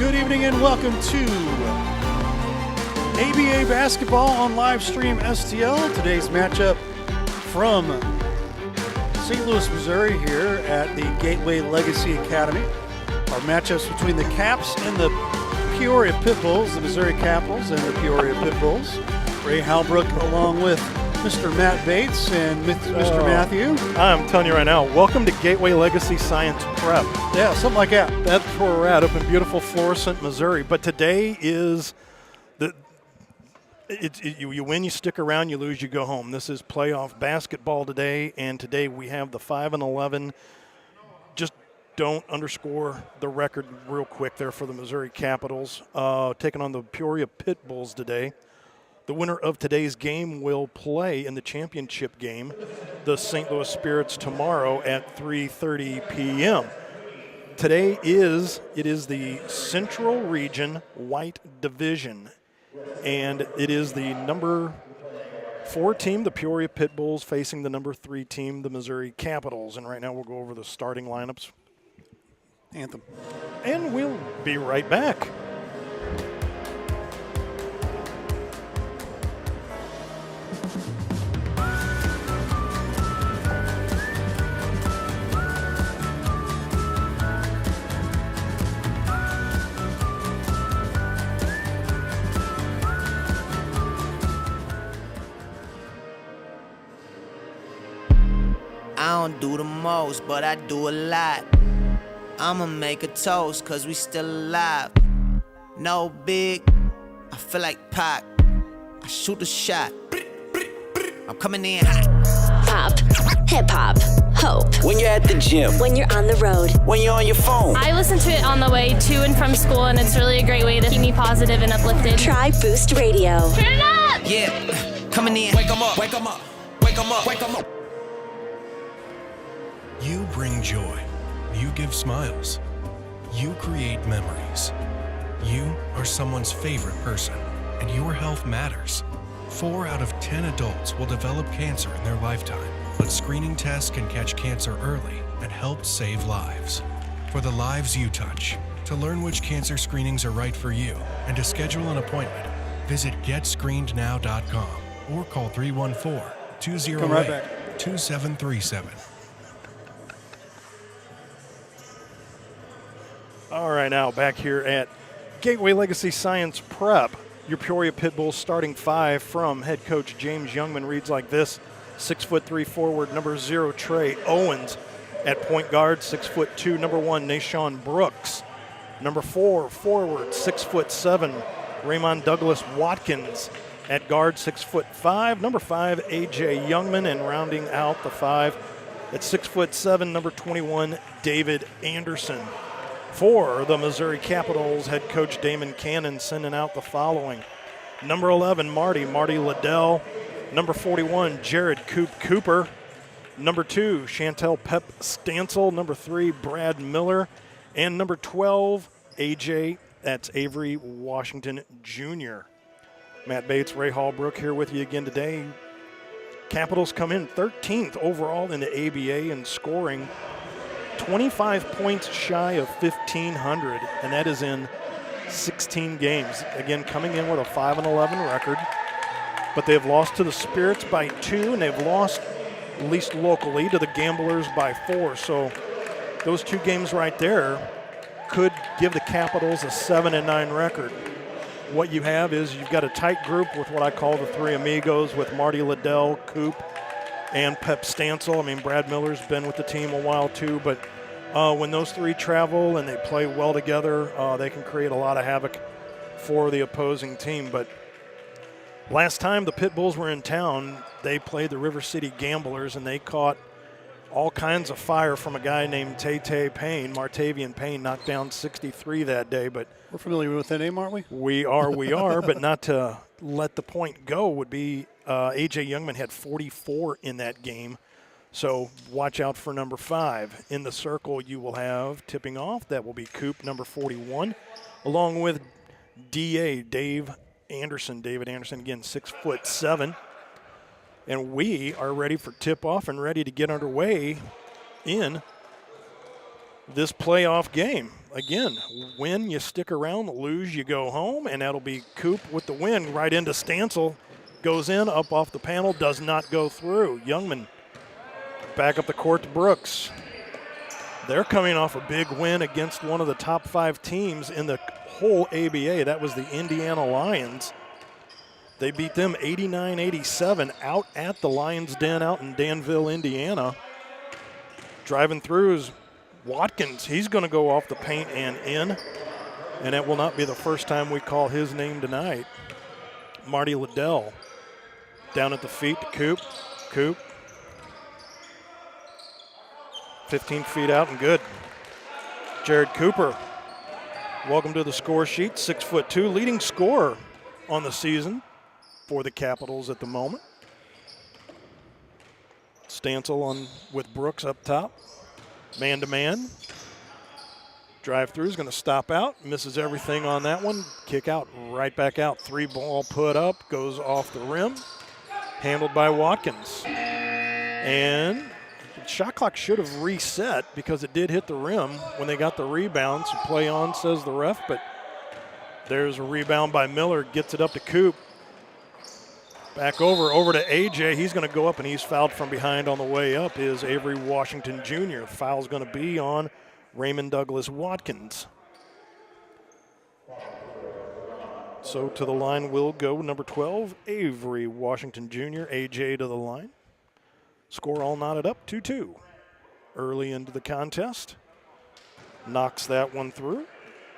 Good evening and welcome to ABA Basketball on live stream STL. Today's matchup from St. Louis, Missouri here at the Gateway Legacy Academy. Our matchups between the Caps and the Peoria Pitbulls, the Missouri Capitals and the Peoria Pitbulls. Ray Halbrook along with Mr. Matt Bates and Mr. Matthew. I'm telling you right now, welcome to Gateway Legacy Science Prep. Yeah, something like that. That's where we're at, up in beautiful Florissant, Missouri. But today is you win, you stick around, you lose, you go home. This is playoff basketball today, and today we have the 5-11. Just don't underscore the record real quick there for the Missouri Capitals, taking on the Peoria Pitbulls today. The winner of today's game will play in the championship game, the St. Louis Spirits, tomorrow at 3:30 p.m. Today is the Central Region White Division, and it is the number 4 team, the Peoria Pitbulls, facing the number 3 team, the Missouri Capitals. And right now we'll go over the starting lineups. Anthem. And we'll be right back. I don't do the most, but I do a lot. I'ma make a toast, cause we still alive. No big, I feel like Pac. I shoot a shot. I'm coming in hot. Pop, hip-hop, hope. When you're at the gym. When you're on the road. When you're on your phone. I listen to it on the way to and from school, and it's really a great way to keep me positive and uplifted. Try Boost Radio. Turn it up! Yeah, coming in. Wake 'em up, wake 'em up, wake 'em up, wake 'em up. You bring joy. You give smiles. You create memories. You are someone's favorite person, and your health matters. 4 out of 10 adults will develop cancer in their lifetime, but screening tests can catch cancer early and help save lives. For the lives you touch, to learn which cancer screenings are right for you and to schedule an appointment, visit GetScreenedNow.com or call 314-208-2737. All right, now back here at Gateway Legacy Science Prep. Your Peoria Pitbulls starting 5 from head coach James Youngman reads like this. 6'3" forward, number 0, Trey Owens. At point guard, 6'2", number 1, Nashawn Brooks. Number 4, forward, 6'7", Raymond Douglas Watkins. At guard, 6'5", number 5, A.J. Youngman. And rounding out the 5 at 6'7", number 21, David Anderson. For the Missouri Capitals, head coach Damon Cannon sending out the following. Number 11, Marty Liddell. Number 41, Jared Cooper. Number 2, Chantel Pep Stansel. Number 3, Brad Miller. And number 12, AJ, that's Avery Washington Jr. Matt Bates, Ray Halbrook here with you again today. Capitals come in 13th overall in the ABA in scoring. 25 points shy of 1,500, and that is in 16 games. Again, coming in with a 5-11 record, but they have lost to the Spirits by 2, and they've lost, at least locally, to the Gamblers by 4. So those 2 games right there could give the Capitals a 7-9 record. What you have is you've got a tight group with what I call the 3 amigos with Marty Liddell, Coop, and Pep Stansel. I mean, Brad Miller's been with the team a while too, but when those 3 travel and they play well together, they can create a lot of havoc for the opposing team. But last time the Pitbulls were in town, they played the River City Gamblers, and they caught all kinds of fire from a guy named Tay Payne. Martavian Payne knocked down 63 that day. But We're familiar with that name, aren't we? We are, but not to let the point go would be A.J. Youngman had 44 in that game. So watch out for number 5. In the circle, you will have tipping off. That will be Coop, number 41, along with David Anderson, again, 6'7". And we are ready for tip-off and ready to get underway in this playoff game. again, win, you stick around, lose, you go home, and that'll be Coop with the win right into Stancil. Goes in, up off the panel, does not go through. Youngman back up the court to Brooks. They're coming off a big win against one of the top 5 teams in the whole ABA. That was the Indiana Lions. They beat them 89-87 out at the Lions Den out in Danville, Indiana. Driving through is Watkins. He's going to go off the paint and in, and that will not be the first time we call his name tonight. Marty Liddell down at the feet to Coop. Coop. 15 feet out and good. Jared Cooper, welcome to the score sheet. 6'2", leading scorer on the season for the Capitals at the moment. Stancil on with Brooks up top. Man-to-man. Drive-through is going to stop out. Misses everything on that one. Kick out, right back out. 3-ball put up, goes off the rim. Handled by Watkins. And the shot clock should have reset because it did hit the rim when they got the rebound. So play on, says the ref, but there's a rebound by Miller. Gets it up to Coop. Back over to AJ. He's going to go up, and he's fouled from behind on the way up is Avery Washington Jr. Foul's going to be on Raymond Douglas Watkins. So to the line will go number 12, Avery Washington Jr., AJ to the line. Score all knotted up, 2-2. Early into the contest. Knocks that one through.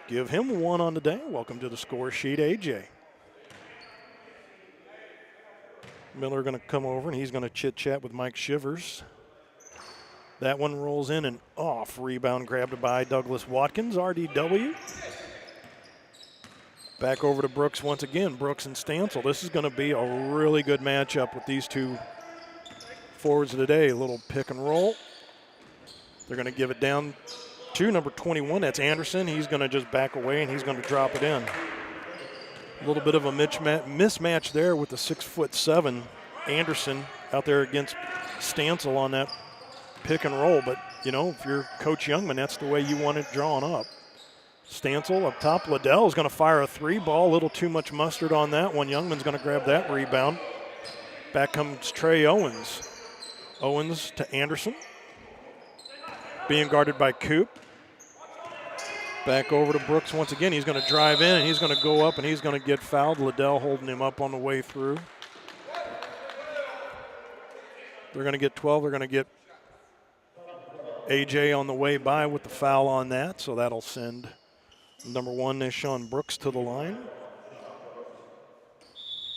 Give him one on the day. Welcome to the score sheet, AJ. Miller going to come over, and he's going to chit-chat with Mike Shivers. That one rolls in and off. Rebound grabbed by Douglas Watkins, RDW. Back over to Brooks once again. Brooks and Stancil. This is going to be a really good matchup with these two forwards of the day. A little pick and roll. They're going to give it down to number 21. That's Anderson. He's going to just back away, and he's going to drop it in. A little bit of a mismatch there with the 6'7" Anderson out there against Stancil on that pick and roll. But, you know, if you're Coach Youngman, that's the way you want it drawn up. Stancil up top. Liddell is going to fire a 3-ball. A little too much mustard on that one. Youngman's going to grab that rebound. Back comes Trey Owens. Owens to Anderson. Being guarded by Coop. Back over to Brooks once again. He's going to drive in, and he's going to go up, and he's going to get fouled. Liddell holding him up on the way through. They're going to get 12. They're going to get AJ on the way by with the foul on that, so that'll send number 1, Nishawn Brooks, to the line.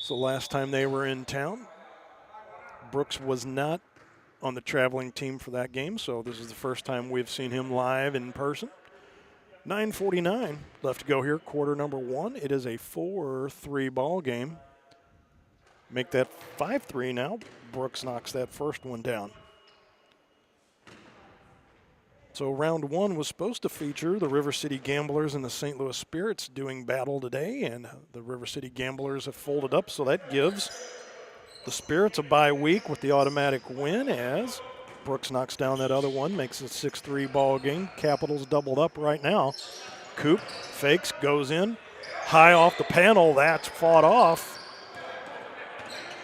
So last time they were in town, Brooks was not on the traveling team for that game, so this is the first time we've seen him live in person. 9:49 left to go here, quarter number 1. It is a 4-3 ball game. Make that 5-3 now. Brooks knocks that first one down. So round 1 was supposed to feature the River City Gamblers and the St. Louis Spirits doing battle today, and the River City Gamblers have folded up, so that gives the Spirits a bye week with the automatic win as Brooks knocks down that other one, makes it a 6-3 ball game. Capitals doubled up right now. Coop fakes, goes in, high off the panel. That's fought off.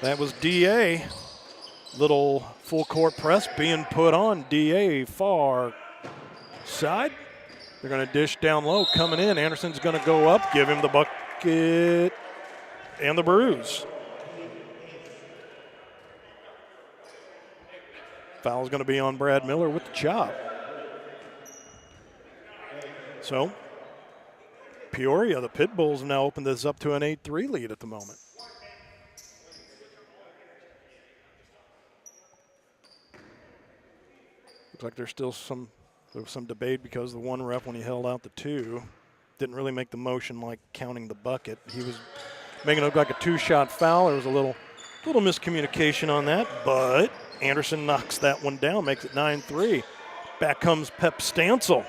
That was DA. Little full court press being put on DA far side. They're going to dish down low, coming in. Anderson's going to go up, give him the bucket and the bruise. Foul's going to be on Brad Miller with the chop. So, Peoria, the Pitbulls, now open this up to an 8-3 lead at the moment. Looks like there was some debate because the one ref, when he held out the 2, didn't really make the motion like counting the bucket. He was making it look like a 2-shot foul. There was a little miscommunication on that, but Anderson knocks that one down, makes it 9-3. Back comes Pep Stancil.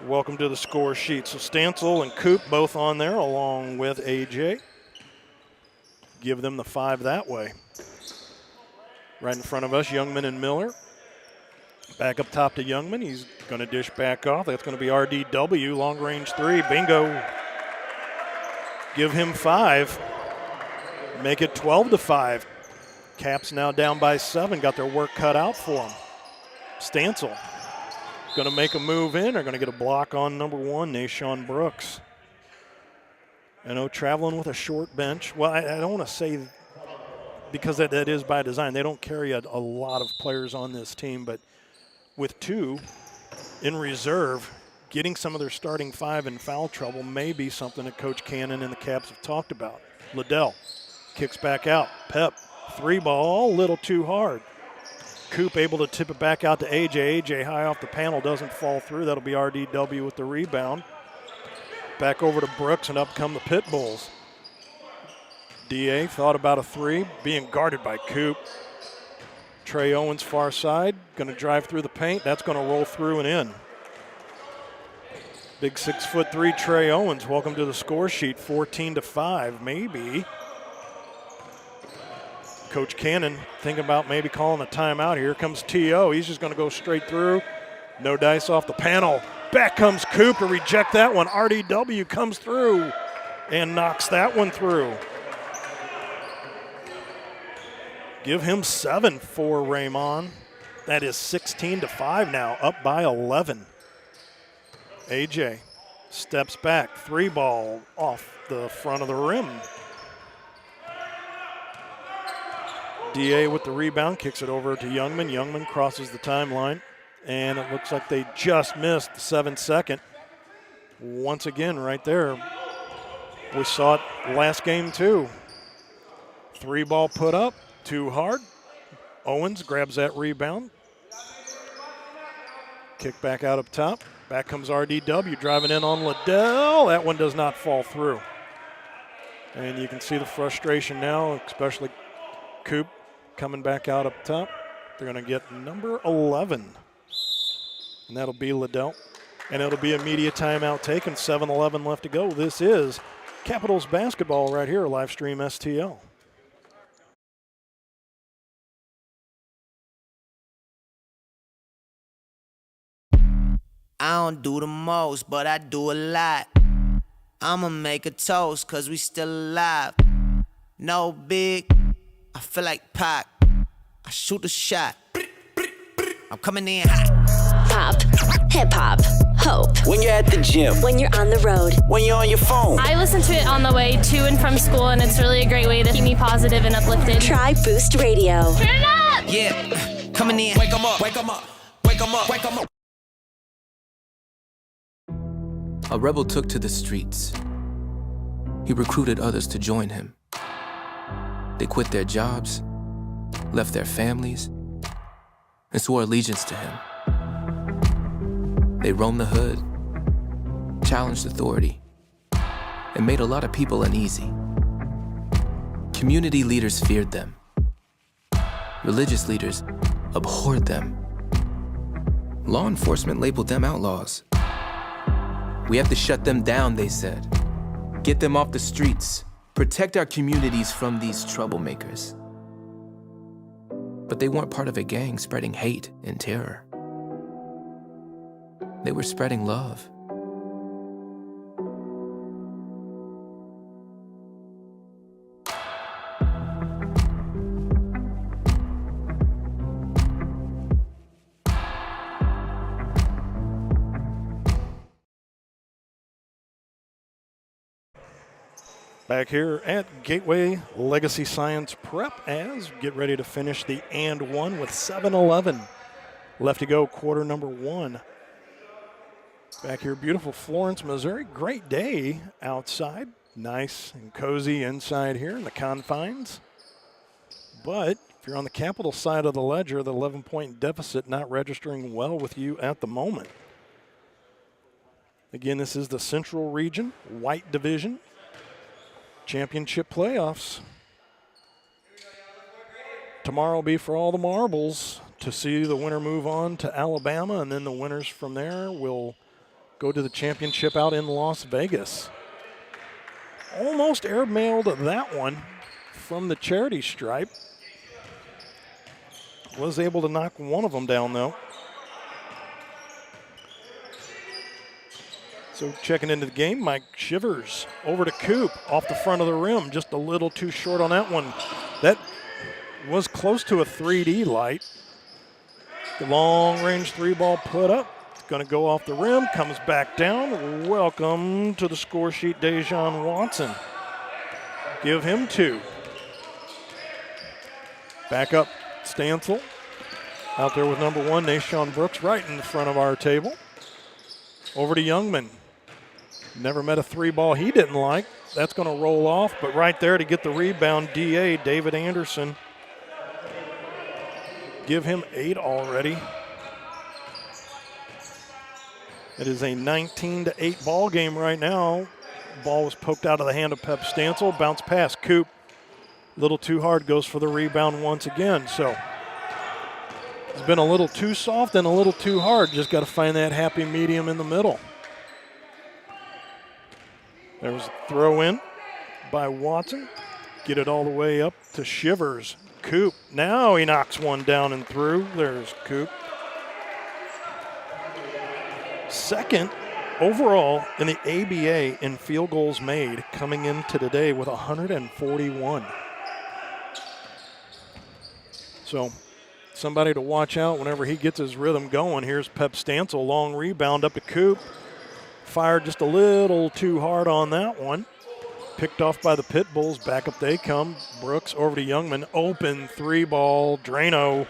Welcome to the score sheet. So Stancil and Coop both on there along with AJ. Give them the 5 that way. Right in front of us, Youngman and Miller. Back up top to Youngman. He's going to dish back off. That's going to be RDW, long range three. Bingo. Give him 5. Make it 12-5. Caps now down by 7. Got their work cut out for them. Stancil going to make a move in. They're going to get a block on number 1, Nashawn Brooks. I know traveling with a short bench. Well, I don't want to say because that is by design. They don't carry a lot of players on this team, but with 2 in reserve, getting some of their starting 5 in foul trouble may be something that Coach Cannon and the Caps have talked about. Liddell kicks back out. Pep, 3 ball, a little too hard. Coop able to tip it back out to AJ. AJ high off the panel, doesn't fall through. That'll be RDW with the rebound. Back over to Brooks, and up come the Pitbulls. DA thought about a 3, being guarded by Coop. Trey Owens far side, going to drive through the paint. That's going to roll through and in. Big 6'3" Trey Owens, welcome to the score sheet, 14-5, maybe. Coach Cannon thinking about maybe calling a timeout. Here comes T.O. He's just going to go straight through. No dice off the panel. Back comes Coop to reject that one. RDW comes through and knocks that one through. Give him 7 for Raymond. That is 16-5 now, up by 11. AJ steps back, 3 ball off the front of the rim. DA with the rebound, kicks it over to Youngman. Youngman crosses the timeline, and it looks like they just missed the 7-second. Once again, right there, we saw it last game too. 3 ball put up, too hard. Owens grabs that rebound. Kick back out up top. Back comes RDW driving in on Liddell. That one does not fall through. And you can see the frustration now, especially Coop coming back out up top. They're going to get number 11. And that'll be Liddell. And it'll be a media timeout taken. 7:11 left to go. This is Capitals basketball right here, live stream STL. I don't do the most, but I do a lot. I'ma make a toast, cause we still alive. No big, I feel like Pac. I shoot a shot. I'm coming in hot. Pop, hip hop, hope. When you're at the gym. When you're on the road. When you're on your phone. I listen to it on the way to and from school, and it's really a great way to keep me positive and uplifted. Try Boost Radio. Turn it up! Yeah, coming in. Wake 'em up. Wake 'em up. Wake 'em up. Wake 'em up. A rebel took to the streets. He recruited others to join him. They quit their jobs, left their families, and swore allegiance to him. They roamed the hood, challenged authority, and made a lot of people uneasy. Community leaders feared them. Religious leaders abhorred them. Law enforcement labeled them outlaws. We have to shut them down, they said. Get them off the streets. Protect our communities from these troublemakers. But they weren't part of a gang spreading hate and terror. They were spreading love. Back here at Gateway Legacy Science Prep as we get ready to finish the and one with 7:11 left to go, quarter number 1. Back here, beautiful Florence, Missouri. Great day outside. Nice and cozy inside here in the confines. But if you're on the Capital side of the ledger, the 11-point deficit not registering well with you at the moment. Again, this is the Central Region, White Division. Championship playoffs. Tomorrow will be for all the marbles to see the winner move on to Alabama, and then the winners from there will go to the championship out in Las Vegas. Almost airmailed that one from the charity stripe. Was able to knock one of them down, though. So checking into the game, Mike Shivers over to Coop off the front of the rim. Just a little too short on that one. That was close to a 3D light. The long-range three-ball put up. It's going to go off the rim, comes back down. Welcome to the score sheet, Dejan Watson. Give him 2. Back up, Stansel. Out there with number 1, Nashawn Brooks, right in front of our table. Over to Youngman. Never met a 3-ball he didn't like. That's going to roll off, but right there to get the rebound, DA, David Anderson. Give him 8 already. It is a 19-8 ball game right now. Ball was poked out of the hand of Pep Stansel. Bounce pass, Coop. A little too hard, goes for the rebound once again. So it's been a little too soft and a little too hard. Just got to find that happy medium in the middle. There was a throw in by Watson. Get it all the way up to Shivers. Coop. Now he knocks one down and through. There's Coop. Second overall in the ABA in field goals made, coming into today with 141. So somebody to watch out whenever he gets his rhythm going. Here's Pep Stansel, long rebound up to Coop. Fired just a little too hard on that one. Picked off by the Pitbulls. Back up they come. Brooks over to Youngman. Open 3-ball. Drano.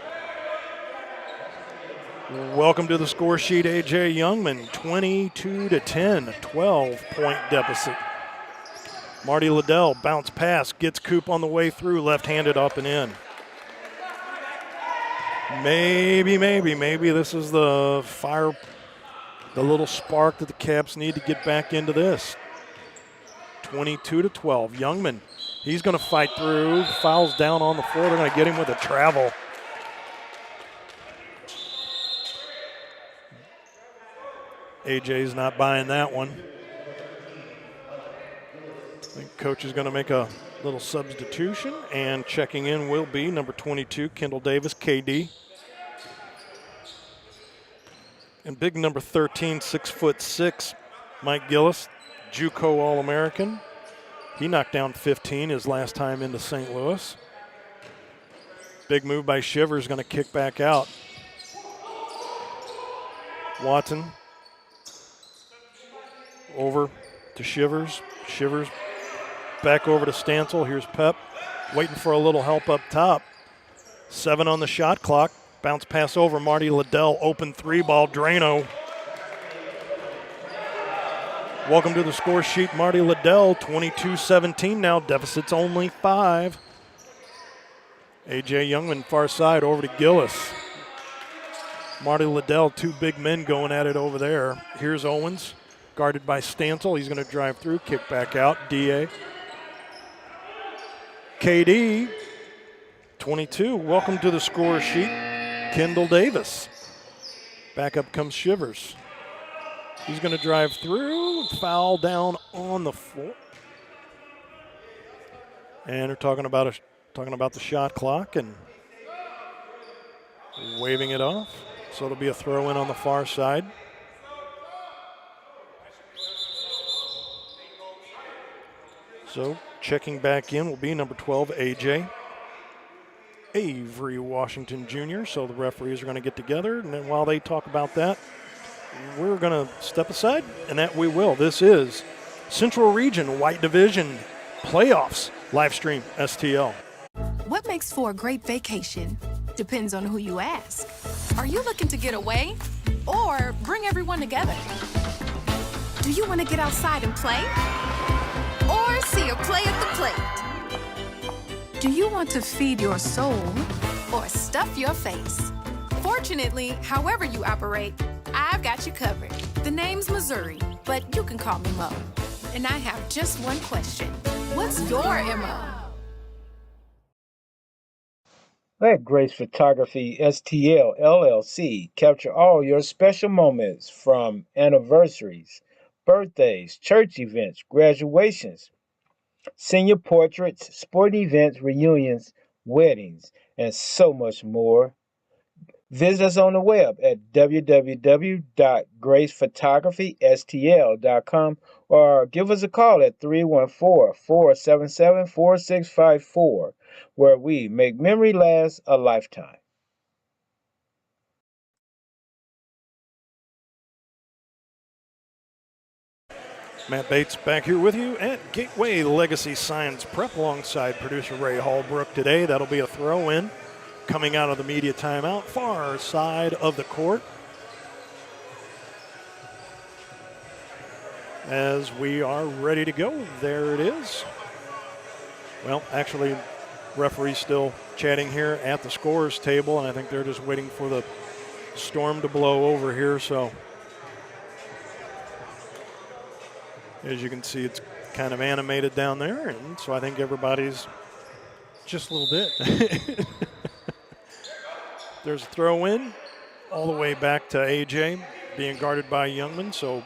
Welcome to the score sheet, A.J. Youngman. 22-10. 12-point deficit. Marty Liddell, bounce pass. Gets Coop on the way through. Left-handed up and in. Maybe this is the fire, the little spark that the Caps need to get back into this. 22-12. Youngman, he's going to fight through. Fouls down on the floor. They're going to get him with a travel. AJ's not buying that one. I think coach is going to make a little substitution, and checking in will be number 22, Kendall Davis, KD. And big number 13, 6'6", Mike Gillis, JUCO All-American. He knocked down 15 his last time into St. Louis. Big move by Shivers, going to kick back out. Watson over to Shivers. Shivers back over to Stansel. Here's Pep waiting for a little help up top. 7 on the shot clock. Bounce pass over. Marty Liddell, open 3-ball. Drano. Welcome to the score sheet, Marty Liddell. 22-17 now. Deficit's only 5. A.J. Youngman, far side, over to Gillis. Marty Liddell, 2 big men going at it over there. Here's Owens, guarded by Stansel. He's going to drive through, kick back out. D.A. KD, 22. Welcome to the score sheet, Kendall Davis. Back up comes Shivers. He's going to drive through, foul down on the floor. And they're talking about the shot clock and waving it off. So it'll be a throw in on the far side. So checking back in will be number 12, AJ. Avery Washington Jr. So the referees are going to get together, and then while they talk about that, we're going to step aside, and that we will. This is Central Region White Division Playoffs live stream STL. What makes for a great vacation depends on who you ask. Are you looking to get away or bring everyone together? Do you want to get outside and play or see a play at the plate? Do you want to feed your soul or stuff your face? Fortunately, however you operate, I've got you covered. The name's Missouri, but you can call me Mo. And I have just one question. What's your MO? Let Grace Photography STL LLC capture all your special moments, from anniversaries, birthdays, church events, graduations, senior portraits, sport events, reunions, weddings, and so much more. Visit us on the web at www.gracephotography.stl.com or give us a call at 314-477-4654, where we make memory last a lifetime. Matt Bates back here with you at Gateway Legacy Science Prep alongside producer Ray Hallbrook today. That'll be a throw-in coming out of the media timeout, far side of the court. As we are ready to go, there it is. Well, actually, referee's still chatting here at the scorer's table, and I think they're just waiting for the storm to blow over here, so as you can see, it's kind of animated down there, and so I think everybody's Just a little bit. There's a throw in all the way back to AJ being guarded by Youngman, so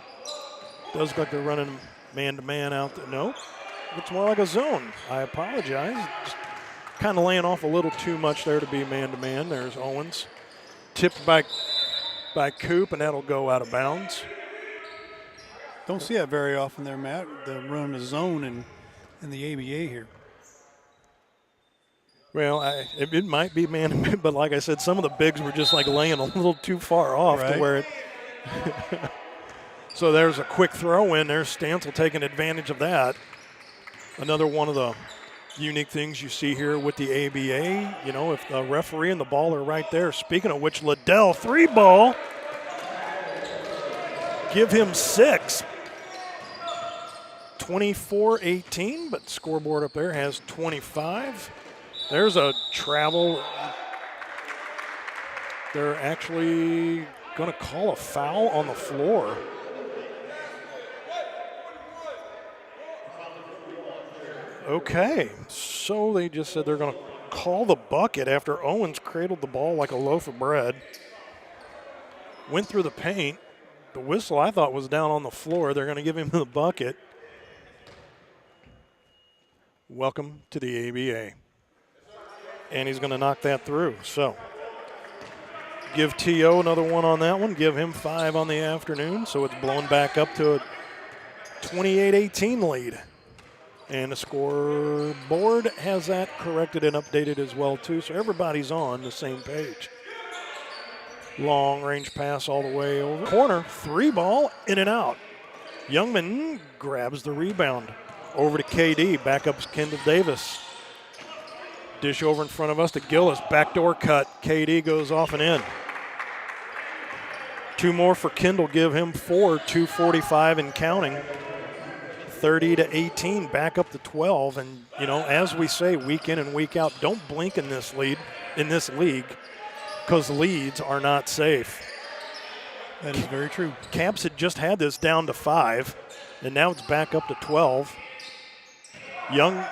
does look like they're running man-to-man out there. No, looks more like a zone. I apologize. Just kind of laying off a little too much there to be man-to-man. There's Owens. Tipped by Coop, and that'll go out of bounds. Don't see that very often there, Matt. The run a zone in the ABA here. Well, it might be man-to-man, but like I said, some of the bigs were just like laying a little too far off to where it. So there's a quick throw in there. Stancil taking advantage of that. Another one of the unique things you see here with the ABA. You know, if the referee and the ball are right there. Speaking of which, Liddell, 3-ball. Give him 6. 24-18, but scoreboard up there has 25. There's a travel. They're actually going to call a foul on the floor. Okay, so they just said they're going to call the bucket after Owens cradled the ball like a loaf of bread. Went through the paint. The whistle I thought was down on the floor. They're going to give him the bucket. Welcome to the ABA. And he's going to knock that through. So give T.O. another one on that one. Give him 5 on the afternoon. So it's blown back up to a 28-18 lead. And the scoreboard has that corrected and updated as well, too. So everybody's on the same page. Long range pass all the way over. Corner, 3-ball, in and out. Youngman grabs the rebound. Over to KD, back up Kendall Davis. Dish over in front of us to Gillis, backdoor cut. KD goes off and in. 2 more for Kendall, give him 4, 2:45 and counting. 30-18, back up to 12. And, you know, as we say week in and week out, don't blink in this league, because leads are not safe. That is very true. Caps had just had this down to 5, and now it's back up to 12. Youngman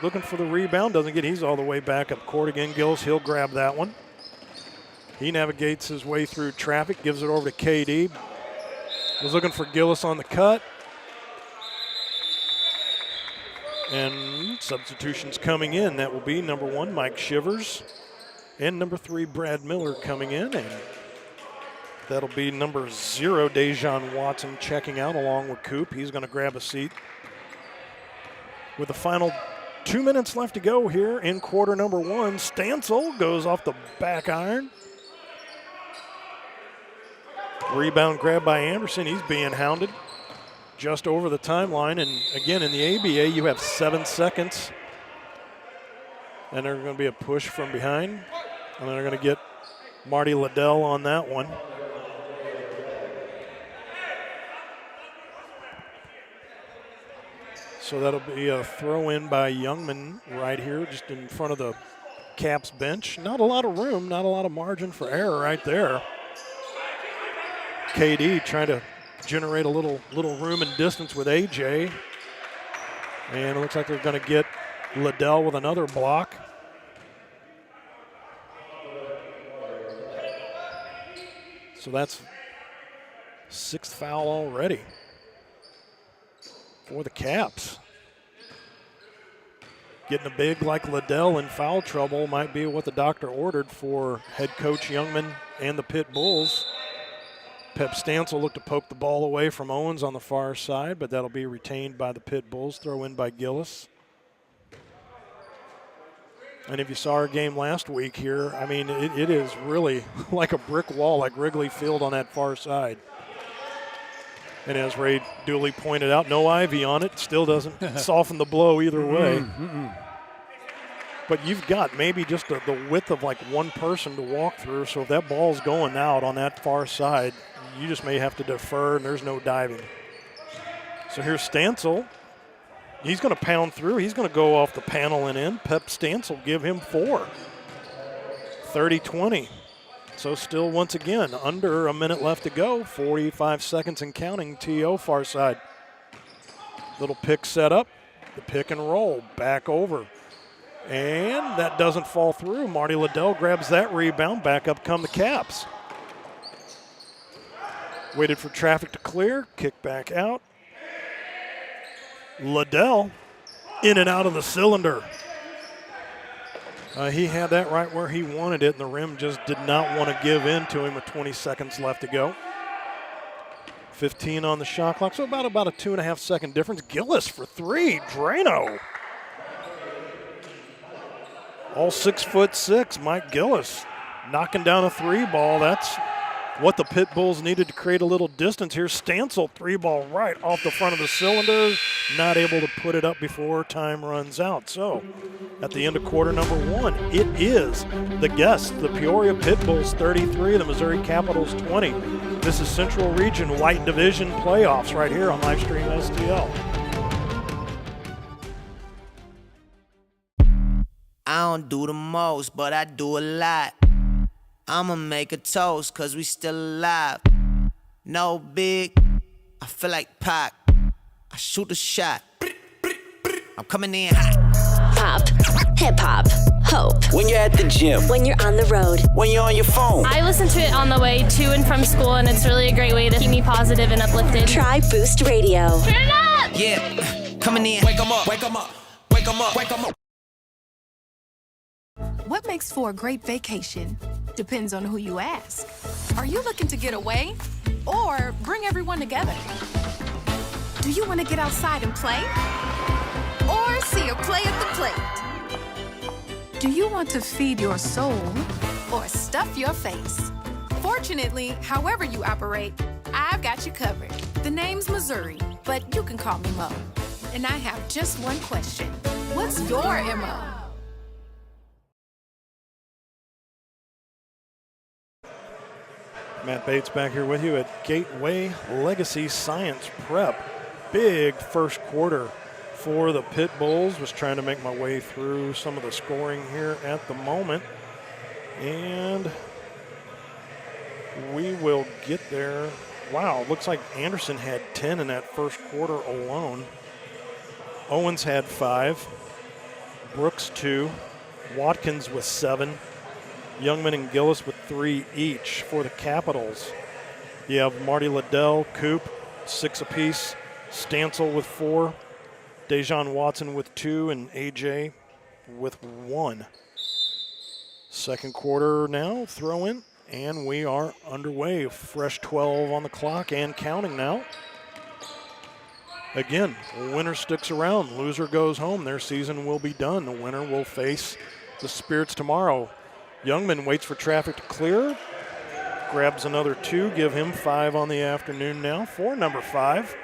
looking for the rebound, doesn't get, he's all the way back up court again. Gillis, he'll grab that one. He navigates his way through traffic, gives it over to KD. Was looking for Gillis on the cut. And substitutions coming in. That will be number 1, Mike Shivers. And number 3, Brad Miller coming in. And that'll be number 0, Dejon Watson checking out along with Coop. He's going to grab a seat. With the final 2 minutes left to go here in quarter number 1, Stancil goes off the back iron. Rebound grab by Anderson. He's being hounded just over the timeline. And again, in the ABA, you have 7 seconds. And there's going to be a push from behind. And they're going to get Marty Liddell on that one. So that'll be a throw in by Youngman right here, just in front of the Caps bench. Not a lot of room, not a lot of margin for error right there. KD trying to generate a little room and distance with AJ. And it looks like they're going to get Liddell with another block. So that's 6th foul already for the Caps. Getting a big like Liddell in foul trouble might be what the doctor ordered for head coach Youngman and the Pitbulls. Pep Stansel looked to poke the ball away from Owens on the far side, but that'll be retained by the Pitbulls. Throw in by Gillis. And if you saw our game last week here, I mean, it is really like a brick wall, like Wrigley Field on that far side. And as Ray duly pointed out, no Ivy on it. Still doesn't soften the blow either way. But you've got maybe just the width of like one person to walk through. So if that ball's going out on that far side, you just may have to defer, and there's no diving. So here's Stansel. He's going to pound through. He's going to go off the panel and in. Pep Stansel give him 4. 30-20. So still, once again, under a minute left to go. 45 seconds and counting. T.O. far side. Little pick set up. The pick and roll. Back over. And that doesn't fall through. Marty Liddell grabs that rebound. Back up come the Caps. Waited for traffic to clear. Kick back out. Liddell in and out of the cylinder. He had that right where he wanted it, and the rim just did not want to give in to him with 20 seconds left to go. 15 on the shot clock, so about a 2.5 second difference. Gillis for 3, Drano. All 6'6", Mike Gillis knocking down a 3 ball. That's what the Pitbulls needed to create a little distance here. Stansel, 3 ball right off the front of the cylinder. Not able to put it up before time runs out. So at the end of quarter number 1, it is the guests, the Peoria Pitbulls 33, the Missouri Capitals 20. This is Central Region White Division playoffs right here on Livestream STL. I don't do the most, but I do a lot. I'ma make a toast, cause we still alive. No big, I feel like Pac. I shoot a shot. I'm coming in hot. Pop, hip hop, hope. When you're at the gym. When you're on the road. When you're on your phone. I listen to it on the way to and from school, and it's really a great way to keep me positive and uplifted. Try Boost Radio. Turn it up! Yeah, coming in. Wake 'em up. Wake 'em up. Wake 'em up. Wake 'em up. What makes for a great vacation? Depends on who you ask. Are you looking to get away or bring everyone together? Do you want to get outside and play? Or see a play at the plate? Do you want to feed your soul or stuff your face? Fortunately, however you operate, I've got you covered. The name's Missouri, but you can call me Mo. And I have just one question. What's your MO? Matt Bates back here with you at Gateway Legacy Science Prep. Big first quarter for the Pitbulls. Was trying to make my way through some of the scoring here at the moment. And we will get there. Wow, looks like Anderson had 10 in that first quarter alone. Owens had 5. Brooks 2. Watkins with 7. Youngman and Gillis with 3 each for the Capitals. You have Marty Liddell, Coop, 6 apiece. Stansel with 4. Dejan Watson with 2, and AJ with 1. Second quarter now, throw in, and we are underway. Fresh 12 on the clock and counting now. Again, winner sticks around, loser goes home. Their season will be done. The winner will face the Spirits tomorrow. Youngman waits for traffic to clear, grabs another 2, give him 5 on the afternoon now for number 5.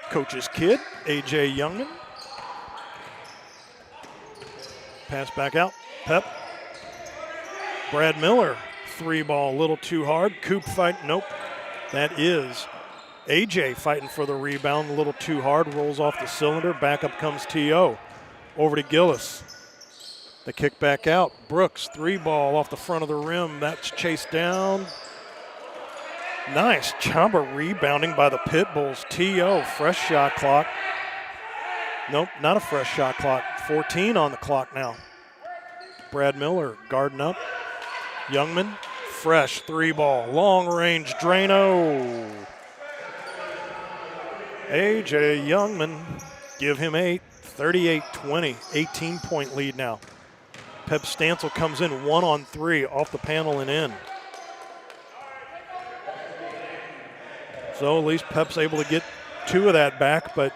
Coach's kid, A.J. Youngman. Pass back out, Pep. Brad Miller, 3 ball, a little too hard. Coop fight, nope. That is A.J. fighting for the rebound, a little too hard, rolls off the cylinder. Back up comes T.O. Over to Gillis. The kick back out. Brooks, 3 ball off the front of the rim. That's chased down. Nice job of rebounding by the Pitbulls. T.O. fresh shot clock. Nope, not a fresh shot clock. 14 on the clock now. Brad Miller guarding up. Youngman, fresh 3 ball. Long range Drano. A.J. Youngman, give him 8. 38-20, 18-point lead now. Pep Stancil comes in 1-on-3 off the panel and in. So at least Pep's able to get 2 of that back, but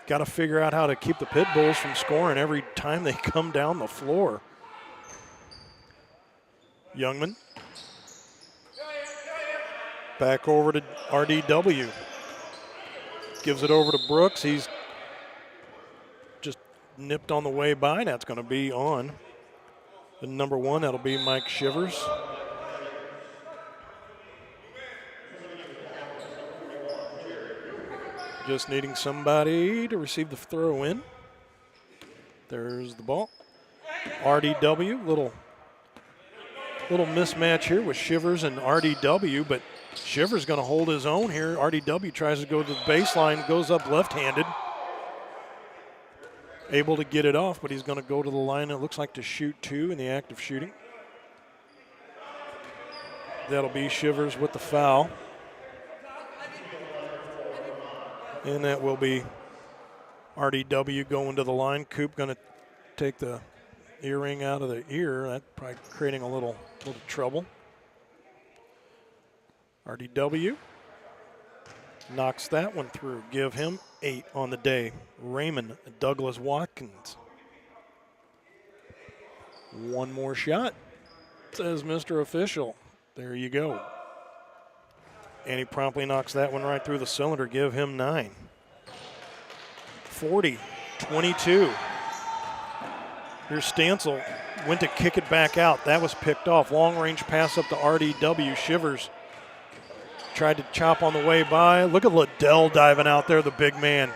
got to figure out how to keep the Pitbulls from scoring every time they come down the floor. Youngman. Back over to RDW. Gives it over to Brooks. He's just nipped on the way by. That's going to be on the number 1. That'll be Mike Shivers. Just needing somebody to receive the throw in. There's the ball. RDW, little mismatch here with Shivers and RDW, but Shivers going to hold his own here. RDW tries to go to the baseline, goes up left-handed. Able to get it off, but he's going to go to the line, it looks like, to shoot 2 in the act of shooting. That'll be Shivers with the foul. And that will be RDW going to the line. Coop going to take the earring out of the ear. That's probably creating a little trouble. RDW knocks that one through. Give him 8 on the day. Raymond Douglas Watkins. One more shot, says Mr. Official. There you go. And he promptly knocks that one right through the cylinder. Give him 9. 40-22. Here's Stancil. Went to kick it back out. That was picked off. Long range pass up to RDW. Shivers tried to chop on the way by. Look at Liddell diving out there, the big man.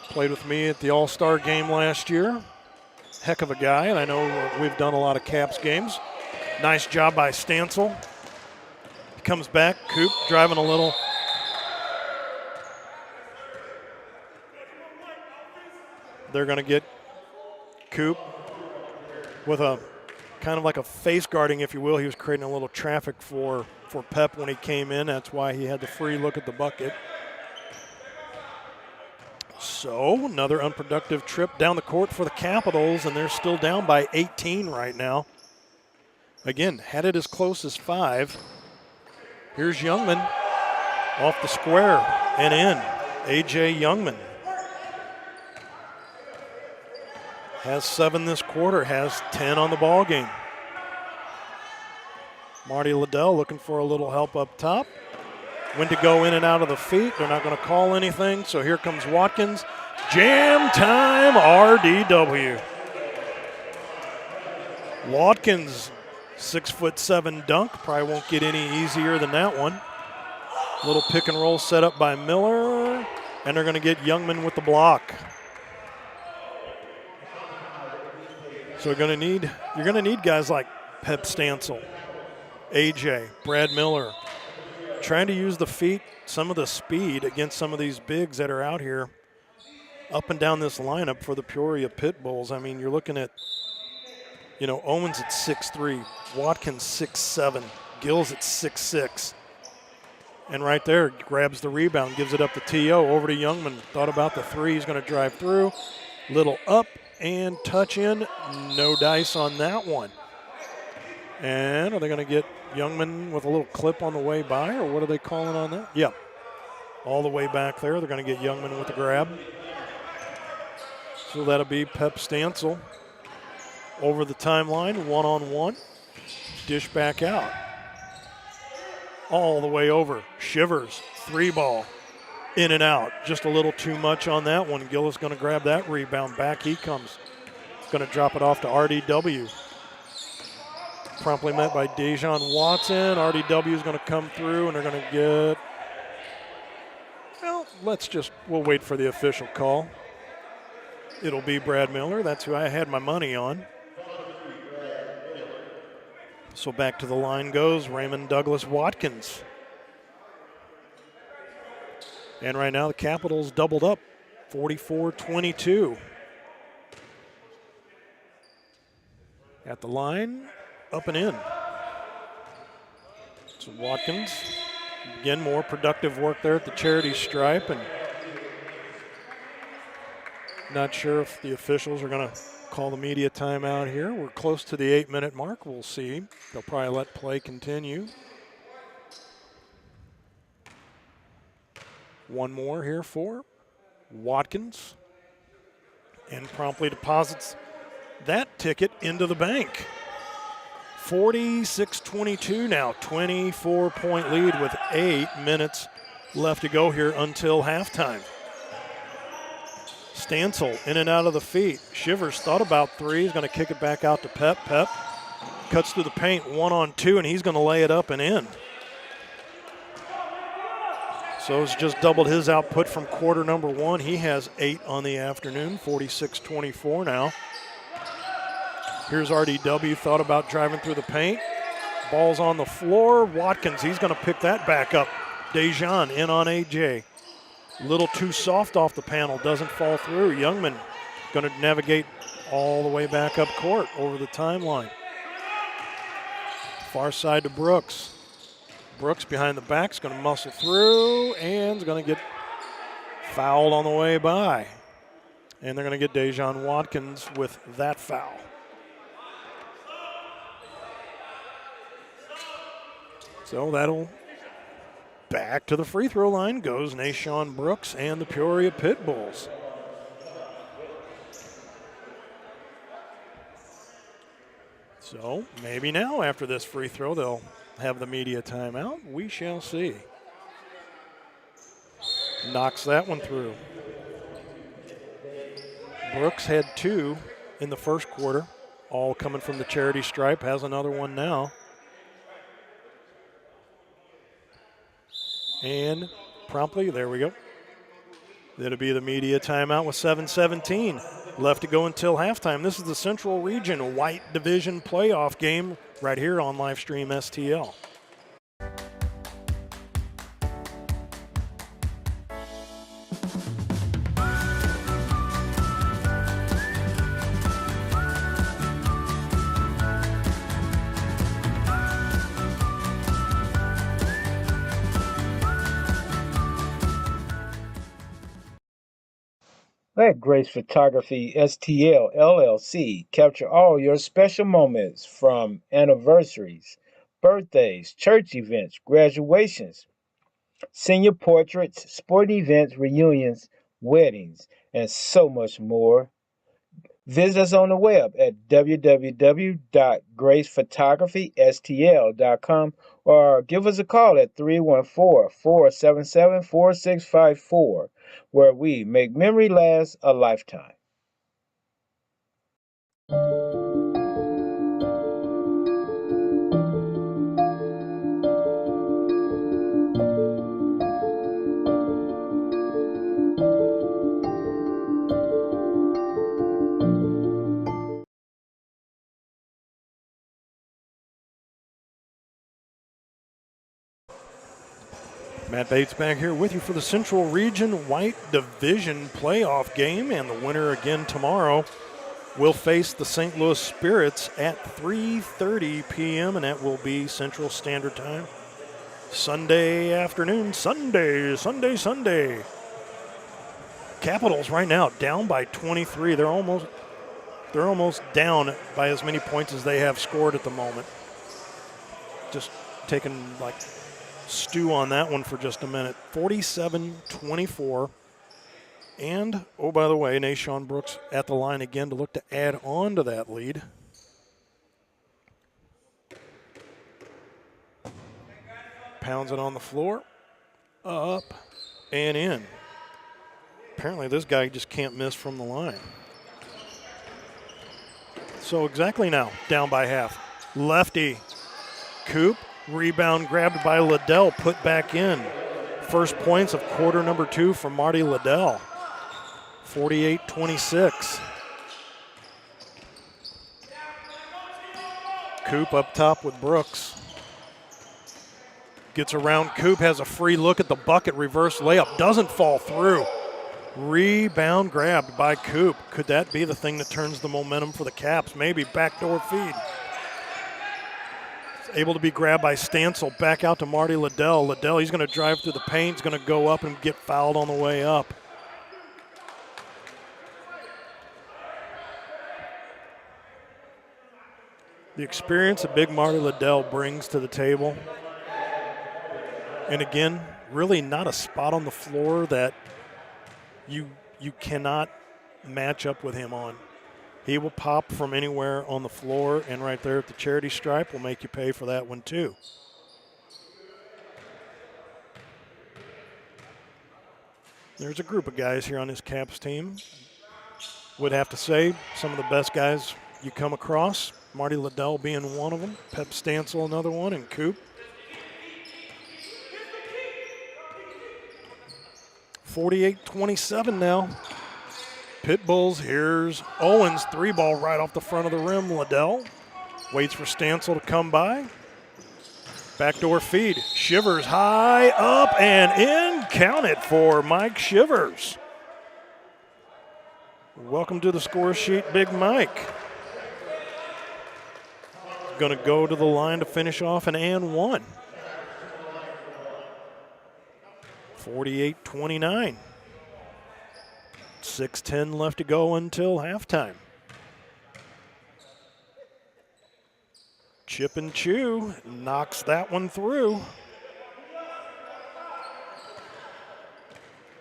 Played with me at the All-Star game last year. Heck of a guy, and I know we've done a lot of Caps games. Nice job by Stancil. He comes back. Coop driving a little. They're going to get Coop with a kind of like a face guarding, if you will. He was creating a little traffic for Pep when he came in. That's why he had the free look at the bucket. So another unproductive trip down the court for the Capitals, and they're still down by 18 right now. Again, had it as close as 5. Here's Youngman off the square and in. A.J. Youngman has 7 this quarter, has 10 on the ball game. Marty Liddell looking for a little help up top. When to go in and out of the feet. They're not going to call anything, so here comes Watkins. Jam time, RDW. Watkins, 6'7" dunk. Probably won't get any easier than that one. Little pick and roll set up by Miller, and they're going to get Youngman with the block. So you're going to need guys like Pep Stancil, AJ, Brad Miller, trying to use the feet, some of the speed against some of these bigs that are out here up and down this lineup for the Peoria Pitbulls. I mean, you're looking at, Owens at 6'3", Watkins 6'7", Gills at 6'6". And right there, grabs the rebound, gives it up to T.O., over to Youngman. Thought about the 3, he's going to drive through. Little up and touch in, no dice on that one. And are they going to get Youngman with a little clip on the way by, or what are they calling on that? Yeah, all the way back there. They're going to get Youngman with the grab. So that'll be Pep Stancil over the timeline, 1-on-1. Dish back out. All the way over. Shivers, 3-ball. In and out. Just a little too much on that one. Gillis going to grab that rebound. Back he comes. Going to drop it off to RDW. Promptly met by Dejon Watson. RDW is going to come through, and they're going to get, we'll wait for the official call. It'll be Brad Miller. That's who I had my money on. So back to the line goes Raymond Douglas Watkins. And right now the Capitals doubled up, 44-22. At the line, up and in. So Watkins Again, more productive work there at the charity stripe, and not sure if the officials are going to call the media timeout here. We're close to the 8-minute mark. We'll see. They'll probably let play continue. One more here for Watkins, and promptly deposits that ticket into the bank. 46-22 now, 24-point lead with 8 minutes left to go here until halftime. Stansel in and out of the feet. Shivers thought about three. He's going to kick it back out to Pep. Pep cuts through the paint, 1-on-2, and he's going to lay it up and in. So it's just doubled his output from quarter number 1. He has 8 on the afternoon, 46-24 now. Here's RDW, thought about driving through the paint. Ball's on the floor. Watkins, he's going to pick that back up. Dejan in on AJ. A little too soft off the panel, doesn't fall through. Youngman going to navigate all the way back up court over the timeline. Far side to Brooks. Brooks behind the back is going to muscle through and is going to get fouled on the way by. And they're going to get Dejan Watkins with that foul. So that'll back to the free throw line goes Nashawn Brooks and the Peoria Pitbulls. So maybe now after this free throw they'll have the media timeout. We shall see. Knocks that one through. Brooks had 2 in the first quarter, all coming from the charity stripe, has another one now. And promptly, there we go. That'll be the media timeout with 7:17 left to go until halftime. This is the Central Region White Division playoff game right here on Livestream STL. Let Grace Photography STL LLC capture all your special moments, from anniversaries, birthdays, church events, graduations, senior portraits, sporting events, reunions, weddings, and so much more. Visit us on the web at www.gracephotographystl.com or give us a call at 314-477-4654, where we make memory last a lifetime. Matt Bates back here with you for the Central Region White Division playoff game, and the winner again tomorrow will face the St. Louis Spirits at 3:30 p.m., and that will be Central Standard Time. Sunday afternoon, Sunday. Capitals right now down by 23. They're almost down by as many points as they have scored at the moment. Just taking like stew on that one for just a minute. 47-24. And, oh, by the way, Nashawn Brooks at the line again to look to add on to that lead. Pounds it on the floor. Up and in. Apparently this guy just can't miss from the line. So exactly now, down by half. Lefty. Coop. Rebound grabbed by Liddell, put back in. First points of quarter number 2 from Marty Liddell. 48-26. Coop up top with Brooks. Gets around Coop, has a free look at the bucket, reverse layup, doesn't fall through. Rebound grabbed by Coop. Could that be the thing that turns the momentum for the Caps? Maybe backdoor feed. able to be grabbed by Stancil. Back out to Marty Liddell. Liddell, he's going to drive through the paint. He's going to go up and get fouled on the way up. The experience that big Marty Liddell brings to the table. And again, really not a spot on the floor that you cannot match up with him on. He will pop from anywhere on the floor, and right there at the charity stripe will make you pay for that one too. There's a group of guys here on this Caps team. Would have to say some of the best guys you come across. Marty Liddell being one of them, Pep Stancil another one, and Coop. 48-27 now. Pitbulls, here's Owens, 3-ball right off the front of the rim. Liddell waits for Stancil to come by. Backdoor feed. Shivers high up and in. Count it for Mike Shivers. Welcome to the score sheet, Big Mike. Going to go to the line to finish off an and one. 48-29. 6:10 left to go until halftime. Chip and Chew knocks that one through.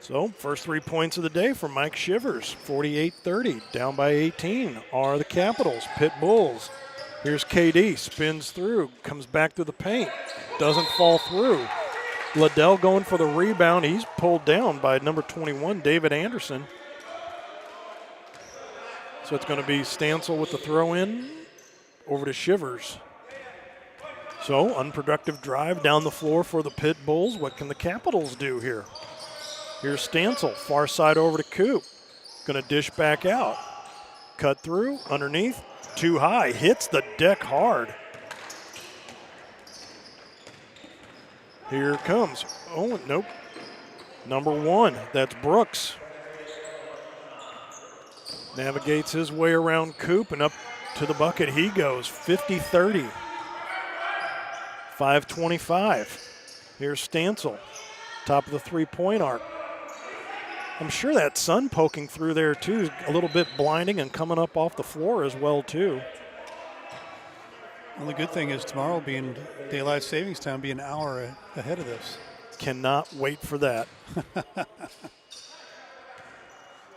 So first 3 points of the day for Mike Shivers. 48-30. Down by 18 are the Capitals. Pitbulls. Here's KD, spins through, comes back to the paint, doesn't fall through. Liddell going for the rebound. He's pulled down by number 21, David Anderson. So it's going to be Stancil with the throw in over to Shivers. So unproductive drive down the floor for the Pitbulls. What can the Capitals do here? Here's Stancil, far side over to Coop. Going to dish back out. Cut through, underneath. Too high, hits the deck hard. Here comes, oh, nope. Number 1, that's Brooks. Navigates his way around Coop and up to the bucket he goes. 50-30. 5:25. Here's Stancil, top of the three-point arc. I'm sure that sun poking through there too is a little bit blinding and coming up off the floor as well too. Well, the good thing is tomorrow being daylight savings time, be an hour ahead of this. Cannot wait for that.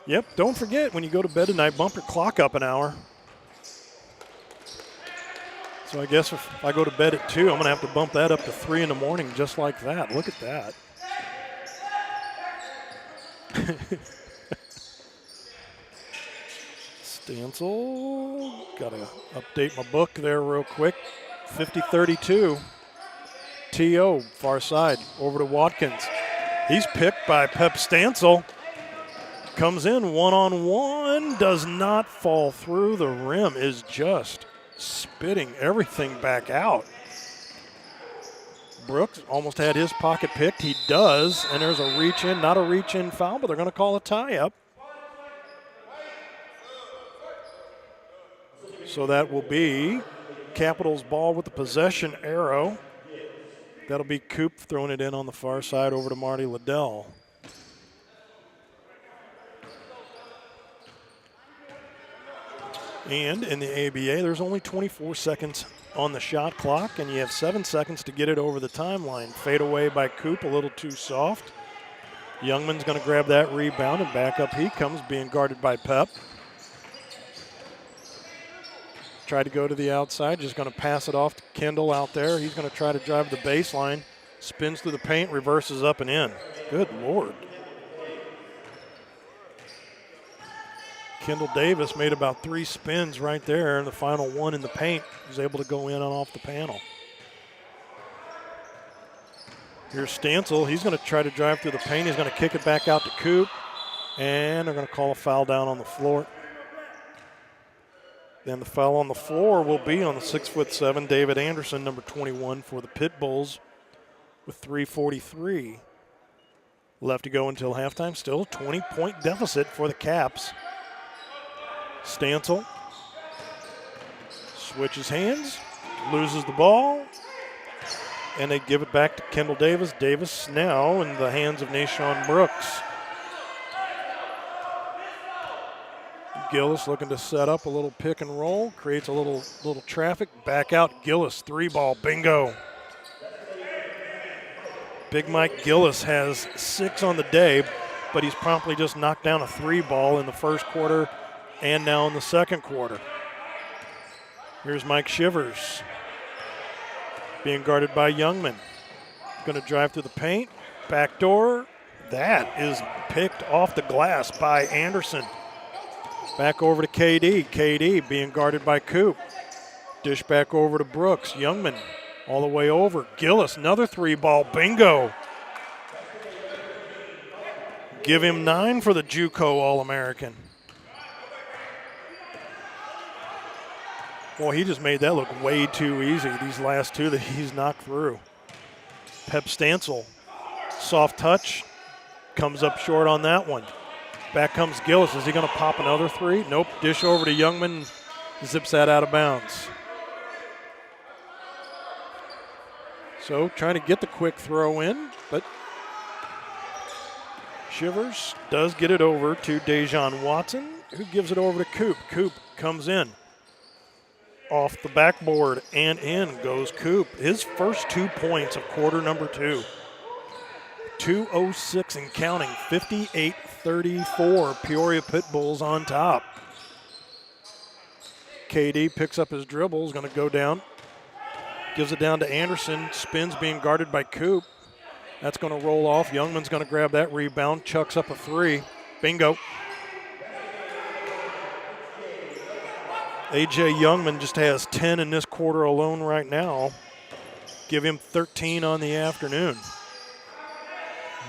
Yep, don't forget when you go to bed tonight, bump your clock up an hour. So I guess if I go to bed at 2, I'm going to have to bump that up to 3 in the morning just like that. Look at that. Stancil, gotta update my book there real quick. 50-32. T.O. far side over to Watkins. He's picked by Pep Stancil. Comes in one-on-one, does not fall through. The rim is just spitting everything back out. Brooks almost had his pocket picked. He does, and there's a reach-in, not a reach-in foul, but they're going to call a tie-up. So that will be Capitals ball with the possession arrow. That'll be Coop throwing it in on the far side over to Marty Liddell. And in the ABA, there's only 24 seconds on the shot clock, and you have 7 seconds to get it over the timeline. Fade away by Coop, a little too soft. Youngman's going to grab that rebound, and back up he comes, being guarded by Pep. Tried to go to the outside, just going to pass it off to Kendall out there. He's going to try to drive the baseline, spins through the paint, reverses up and in. Good Lord. Kendall Davis made about 3 spins right there, and the final one in the paint was able to go in and off the panel. Here's Stancil. He's going to try to drive through the paint. He's going to kick it back out to Coop, and they're going to call a foul down on the floor. Then the foul on the floor will be on the 6'7" David Anderson, number 21 for the Pitbulls, with 3:43 left to go until halftime. Still a 20-point deficit for the Caps. Stancil switches hands, loses the ball, And they give it back to Kendall Davis. Davis now in the hands of Nashawn Brooks. Gillis looking to set up a little pick and roll, creates a little traffic. Back out, Gillis, 3-ball, bingo. Big Mike Gillis has 6 on the day, but he's promptly just knocked down a 3-ball in the first quarter and now in the second quarter. Here's Mike Shivers being guarded by Youngman. Going to drive through the paint, backdoor. That is picked off the glass by Anderson. Back over to KD. KD being guarded by Coop. Dish back over to Brooks. Youngman all the way over. Gillis, another 3-ball, bingo. Give him 9 for the JUCO All-American. Boy, he just made that look way too easy, these last 2 that he's knocked through. Pep Stancil, soft touch, comes up short on that one. Back comes Gillis. Is he going to pop another 3? Nope. Dish over to Youngman. Zips that out of bounds. So trying to get the quick throw in, but Shivers does get it over to Dejon Watson, who gives it over to Coop. Coop comes in. Off the backboard and in goes Coop. His first 2 points of quarter number 2. 2:06 and counting, 58-34. Peoria Pitbulls on top. KD picks up his dribble, is going to go down. Gives it down to Anderson. Spins being guarded by Coop. That's going to roll off. Youngman's going to grab that rebound. Chucks up a 3. Bingo. A.J. Youngman just has 10 in this quarter alone right now. Give him 13 on the afternoon.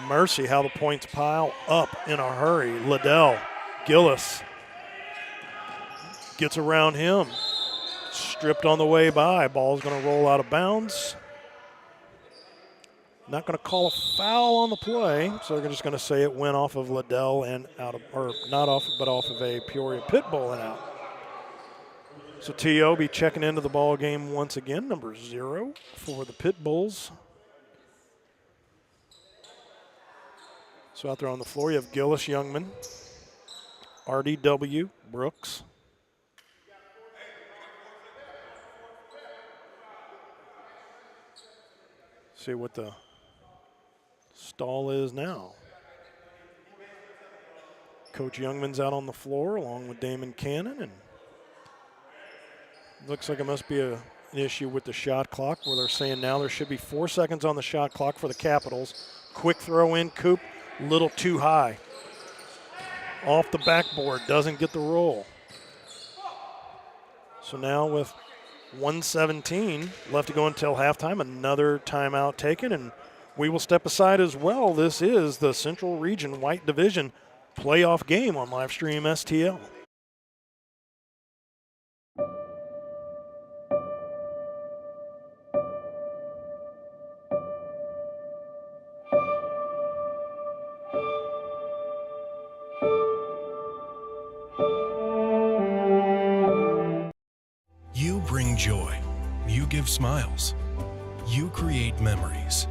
Mercy how the points pile up in a hurry. Liddell, Gillis gets around him. Stripped on the way by. Ball's going to roll out of bounds. Not going to call a foul on the play, so they're just going to say it went off of Liddell and out of, or not off, but off of a Peoria Pitbull and out. So T.O. be checking into the ball game once again, number 0 for the Pitbulls. So out there on the floor, you have Gillis, Youngman, RDW, Brooks. See what the stall is now. Coach Youngman's out on the floor along with Damon Cannon, and looks like it must be an issue with the shot clock where they're saying now there should be 4 seconds on the shot clock for the Capitals. Quick throw in, Coop, little too high. Off the backboard, doesn't get the roll. So now with 1:17 left to go until halftime, another timeout taken, and we will step aside as well. This is the Central Region White Division playoff game on Livestream STL. You bring joy. You give smiles. You create memories.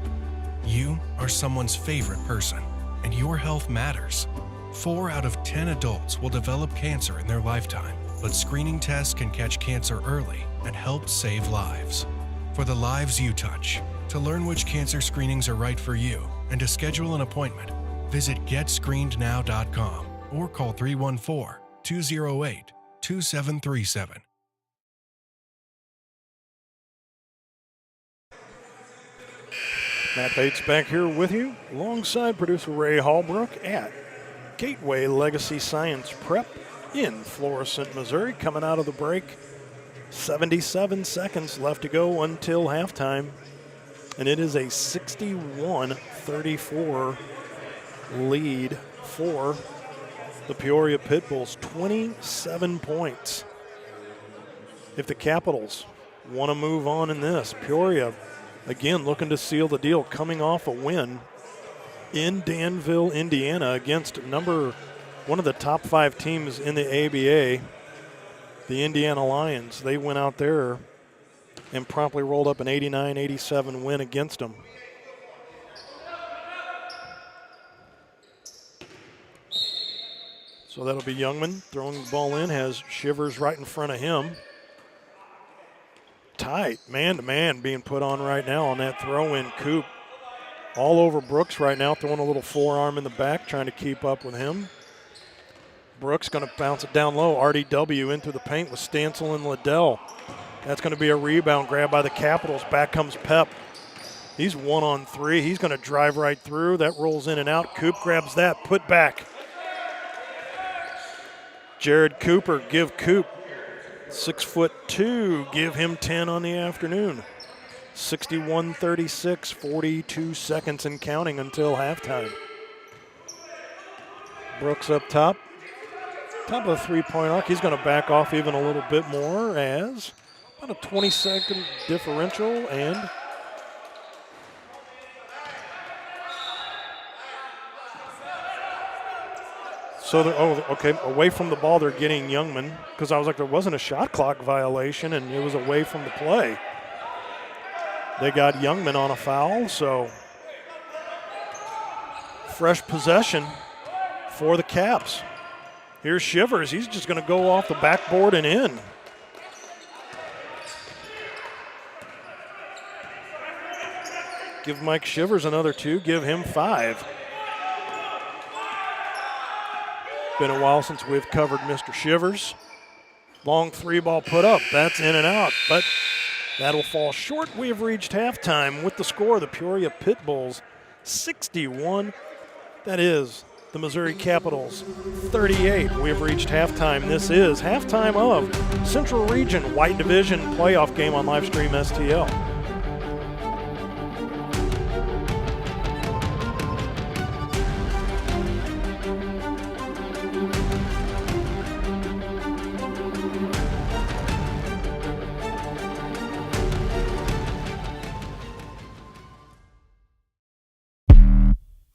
You are someone's favorite person, and your health matters. 4 out of 10 adults will develop cancer in their lifetime, but screening tests can catch cancer early and help save lives. For the lives you touch, to learn which cancer screenings are right for you and to schedule an appointment, visit GetScreenedNow.com or call 314-208-2737. Matt Bates back here with you, alongside producer Ray Hallbrook at Gateway Legacy Science Prep in Florissant, Missouri. Coming out of the break, 77 seconds left to go until halftime, and it is a 61-34 lead for the Peoria Pitbulls, 27 points. If the Capitals want to move on in this, Peoria again looking to seal the deal, coming off a win in Danville, Indiana against one of the top 5 teams in the ABA, the Indiana Lions. They went out there and promptly rolled up an 89-87 win against them. So that'll be Youngman throwing the ball in, has Shivers right in front of him. Tight, man-to-man being put on right now on that throw-in. Coop all over Brooks right now, throwing a little forearm in the back, trying to keep up with him. Brooks going to bounce it down low. RDW into the paint with Stancil and Liddell. That's going to be a rebound grab by the Capitals. Back comes Pep. He's 1-on-3. He's going to drive right through. That rolls in and out. Coop grabs that, put back. Jared Cooper, give Coop 6'2", give him 10 on the afternoon. 61-36, 42 seconds and counting until halftime. Brooks up top. Top of the three-point arc. He's going to back off even a little bit more as about a 20-second differential, and so they're, away from the ball they're getting Youngman, because I was like, there wasn't a shot clock violation and it was away from the play. They got Youngman on a foul, so fresh possession for the Caps. Here's Shivers. He's just going to go off the backboard and in. Give Mike Shivers another 2. Give him 5. Been a while since we've covered Mr. Shivers. Long 3-ball put up. That's in and out, but that'll fall short. We have reached halftime with the score. The Peoria Pitbulls 61. That is the Missouri Capitals 38. We have reached halftime. This is halftime of Central Region White Division playoff game on Livestream STL.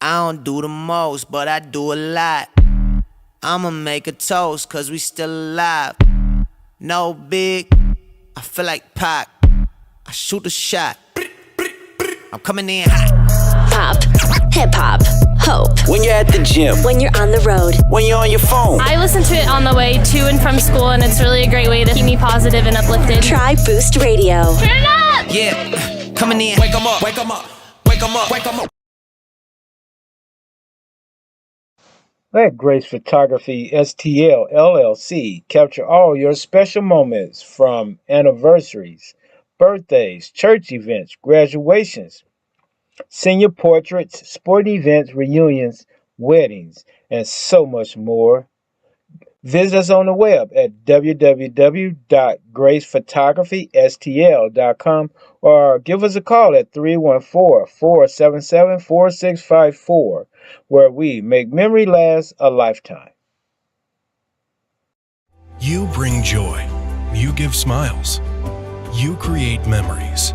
I don't do the most, but I do a lot. I'ma make a toast, cause we still alive. No big, I feel like Pac. I shoot a shot. I'm coming in hot. Pop, hip-hop, hope. When you're at the gym. When you're on the road. When you're on your phone. I listen to it on the way to and from school, and it's really a great way to keep me positive and uplifted. Try Boost Radio. Turn it up! Yeah, coming in. Wake 'em up, wake 'em up, wake 'em up, wake 'em up. Let Grace Photography STL LLC capture all your special moments, from anniversaries, birthdays, church events, graduations, senior portraits, sporting events, reunions, weddings, and so much more. Visit us on the web at www.gracephotographystl.com or give us a call at 314-477-4654, where we make memory last a lifetime. You bring joy. You give smiles. You create memories.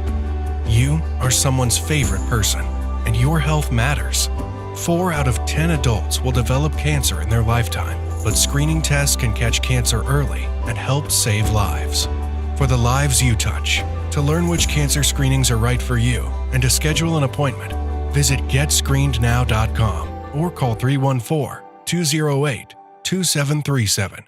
You are someone's favorite person, and your health matters. 4 out of 10 adults will develop cancer in their lifetime, but screening tests can catch cancer early and help save lives. For the lives you touch, to learn which cancer screenings are right for you and to schedule an appointment, visit GetScreenedNow.com or call 314-208-2737.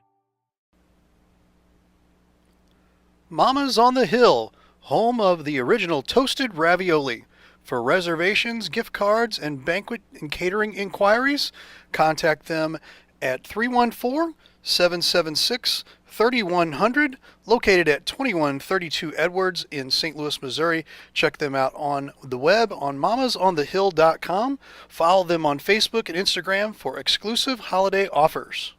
Mama's on the Hill, home of the original toasted ravioli. For reservations, gift cards, and banquet and catering inquiries, contact them at 314-776-3100, located at 2132 Edwards in St. Louis, Missouri. Check them out on the web on mamasonthehill.com. Follow them on Facebook and Instagram for exclusive holiday offers.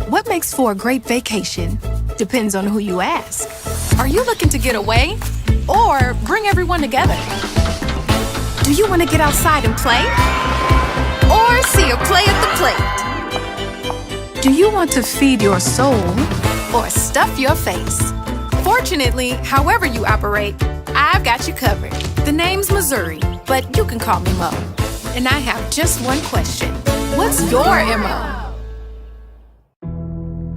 What makes for a great vacation? Depends on who you ask. Are you looking to get away or bring everyone together? Do you want to get outside and play? Or see a play at the plate? Do you want to feed your soul or stuff your face? Fortunately, however you operate, I've got you covered. The name's Missouri, but you can call me Mo. And I have just one question. What's your MO?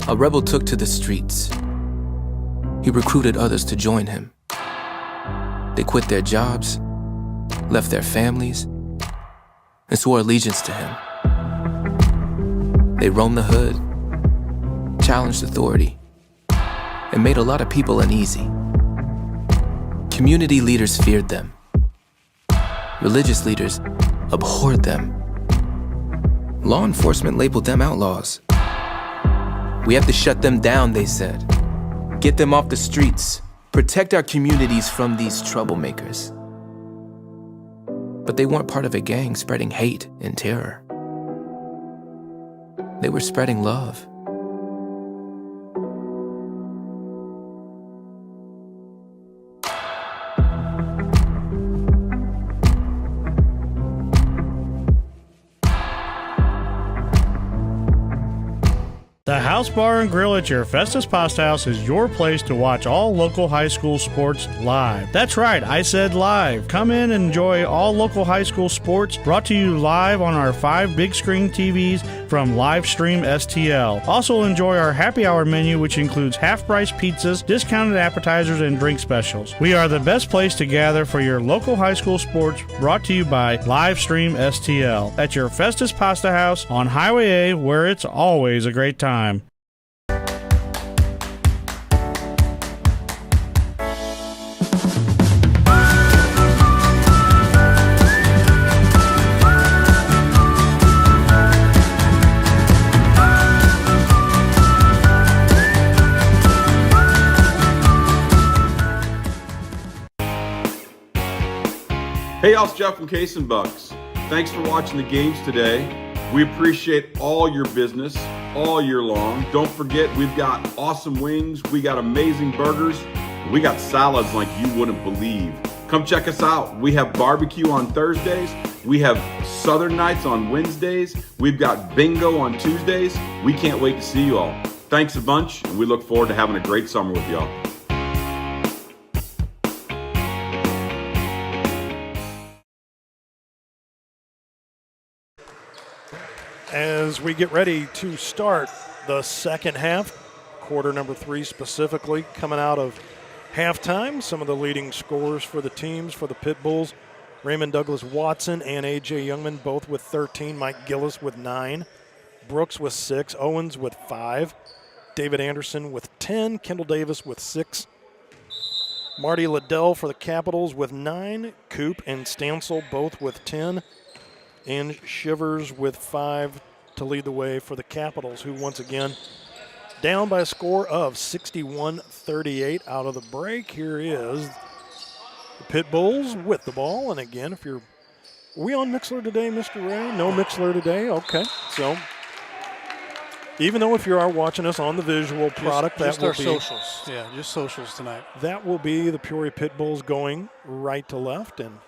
A rebel took to the streets. He recruited others to join him. They quit their jobs, left their families, and swore allegiance to him. They roamed the hood, challenged authority, and made a lot of people uneasy. Community leaders feared them. Religious leaders abhorred them. Law enforcement labeled them outlaws. We have to shut them down, they said. Get them off the streets. Protect our communities from these troublemakers. But they weren't part of a gang spreading hate and terror. They were spreading love. The House Bar and Grill at your Festus Pasta House is your place to watch all local high school sports live. That's right, I said live. Come in and enjoy all local high school sports brought to you live on our 5 big screen TVs from Livestream STL. Also enjoy our happy hour menu, which includes half-price pizzas, discounted appetizers, and drink specials. We are the best place to gather for your local high school sports, brought to you by Livestream STL at your Festus Pasta House on Highway A, where it's always a great time. Hey, y'all, it's Jeff from Case and Bucks. Thanks for watching the games today. We appreciate all your business all year long. Don't forget, we've got awesome wings, we got amazing burgers, and we got salads like you wouldn't believe. Come check us out. We have barbecue on Thursdays. We have Southern Nights on Wednesdays. We've got bingo on Tuesdays. We can't wait to see you all. Thanks a bunch, and we look forward to having a great summer with y'all. As we get ready to start the second half, quarter number 3 specifically, coming out of halftime, some of the leading scorers for the teams, for the Pitbulls, Raymond Douglas Watson and A.J. Youngman both with 13, Mike Gillis with 9, Brooks with 6, Owens with 5, David Anderson with 10, Kendall Davis with 6, Marty Liddell for the Capitals with 9, Coop and Stansel both with 10, and Shivers with 5 to lead the way for the Capitals, who once again down by a score of 61-38 out of the break. Here is the Pitbulls with the ball. And again, if you're, are we on Mixler today, Mr. Ray? No Mixler today? Okay. So even though if you are watching us on the visual product, just that will our be socials. Yeah, just socials tonight. That will be the Peoria Pitbulls going right to left. And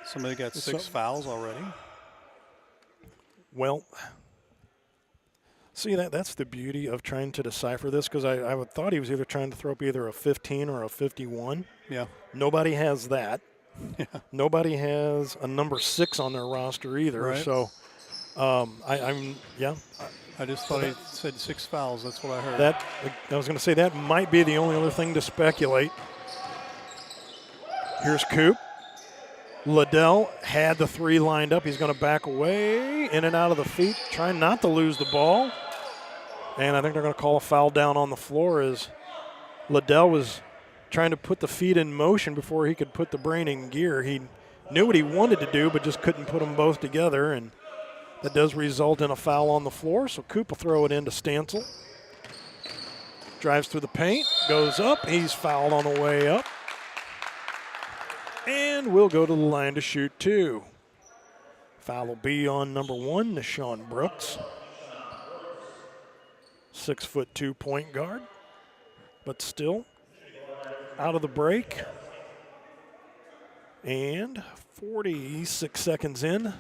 somebody got 6 fouls already. Well, see, that's the beauty of trying to decipher this, because I would thought he was either trying to throw up either a 15 or a 51. Yeah. Nobody has that. Yeah. Nobody has a number 6 on their roster either. Right. So, I just thought he said 6 fouls. That's what I heard. That I was going to say that might be the only other thing to speculate. Here's Coop. Liddell had the 3 lined up. He's going to back away, in and out of the feet, trying not to lose the ball. And I think they're going to call a foul down on the floor as Liddell was trying to put the feet in motion before he could put the brain in gear. He knew what he wanted to do, but just couldn't put them both together, and that does result in a foul on the floor. So Coop will throw it into Stansel. Drives through the paint, goes up. He's fouled on the way up. And we'll go to the line to shoot 2. Foul will be on number 1, Nishawn Brooks. 6'2" point guard, but still out of the break. And 46 seconds in.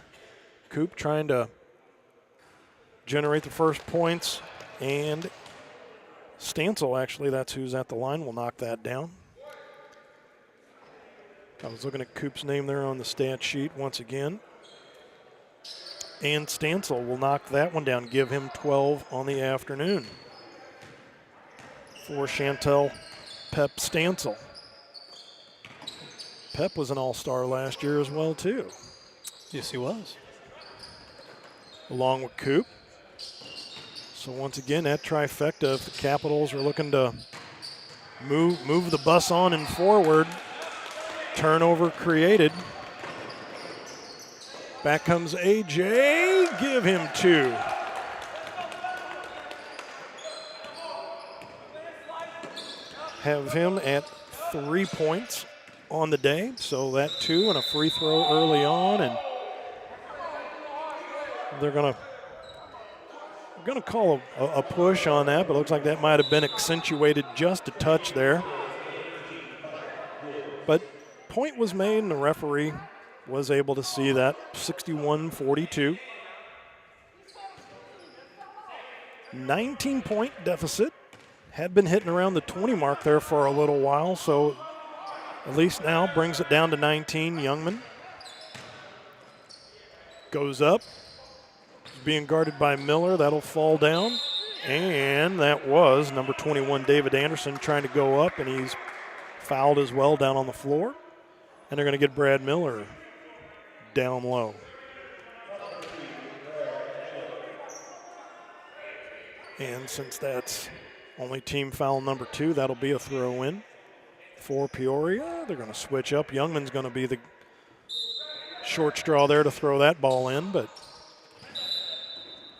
Coop trying to generate the first points, and Stancil, actually, that's who's at the line, will knock that down. I was looking at Coop's name there on the stat sheet once again. And Stancil will knock that one down, give him 12 on the afternoon for Chantel Pep Stancil. Pep was an all-star last year as well, too. Yes, he was. Along with Coop. So once again, that trifecta, if the Capitals are looking to move the bus on and forward, turnover created. Back comes AJ, give him 2. Have him at 3 points on the day, so that 2 and a free throw early on, and they're gonna call a push on that, but looks like that might have been accentuated just a touch there. But point was made, and the referee was able to see that. 61-42. 19-point deficit. Had been hitting around the 20 mark there for a little while, so at least now brings it down to 19. Youngman goes up. He's being guarded by Miller. That'll fall down. And that was number 21, David Anderson, trying to go up, and he's fouled as well down on the floor. And they're going to get Brad Miller down low. And since that's only team foul number 2, that'll be a throw-in for Peoria. They're going to switch up. Youngman's going to be the short straw there to throw that ball in, but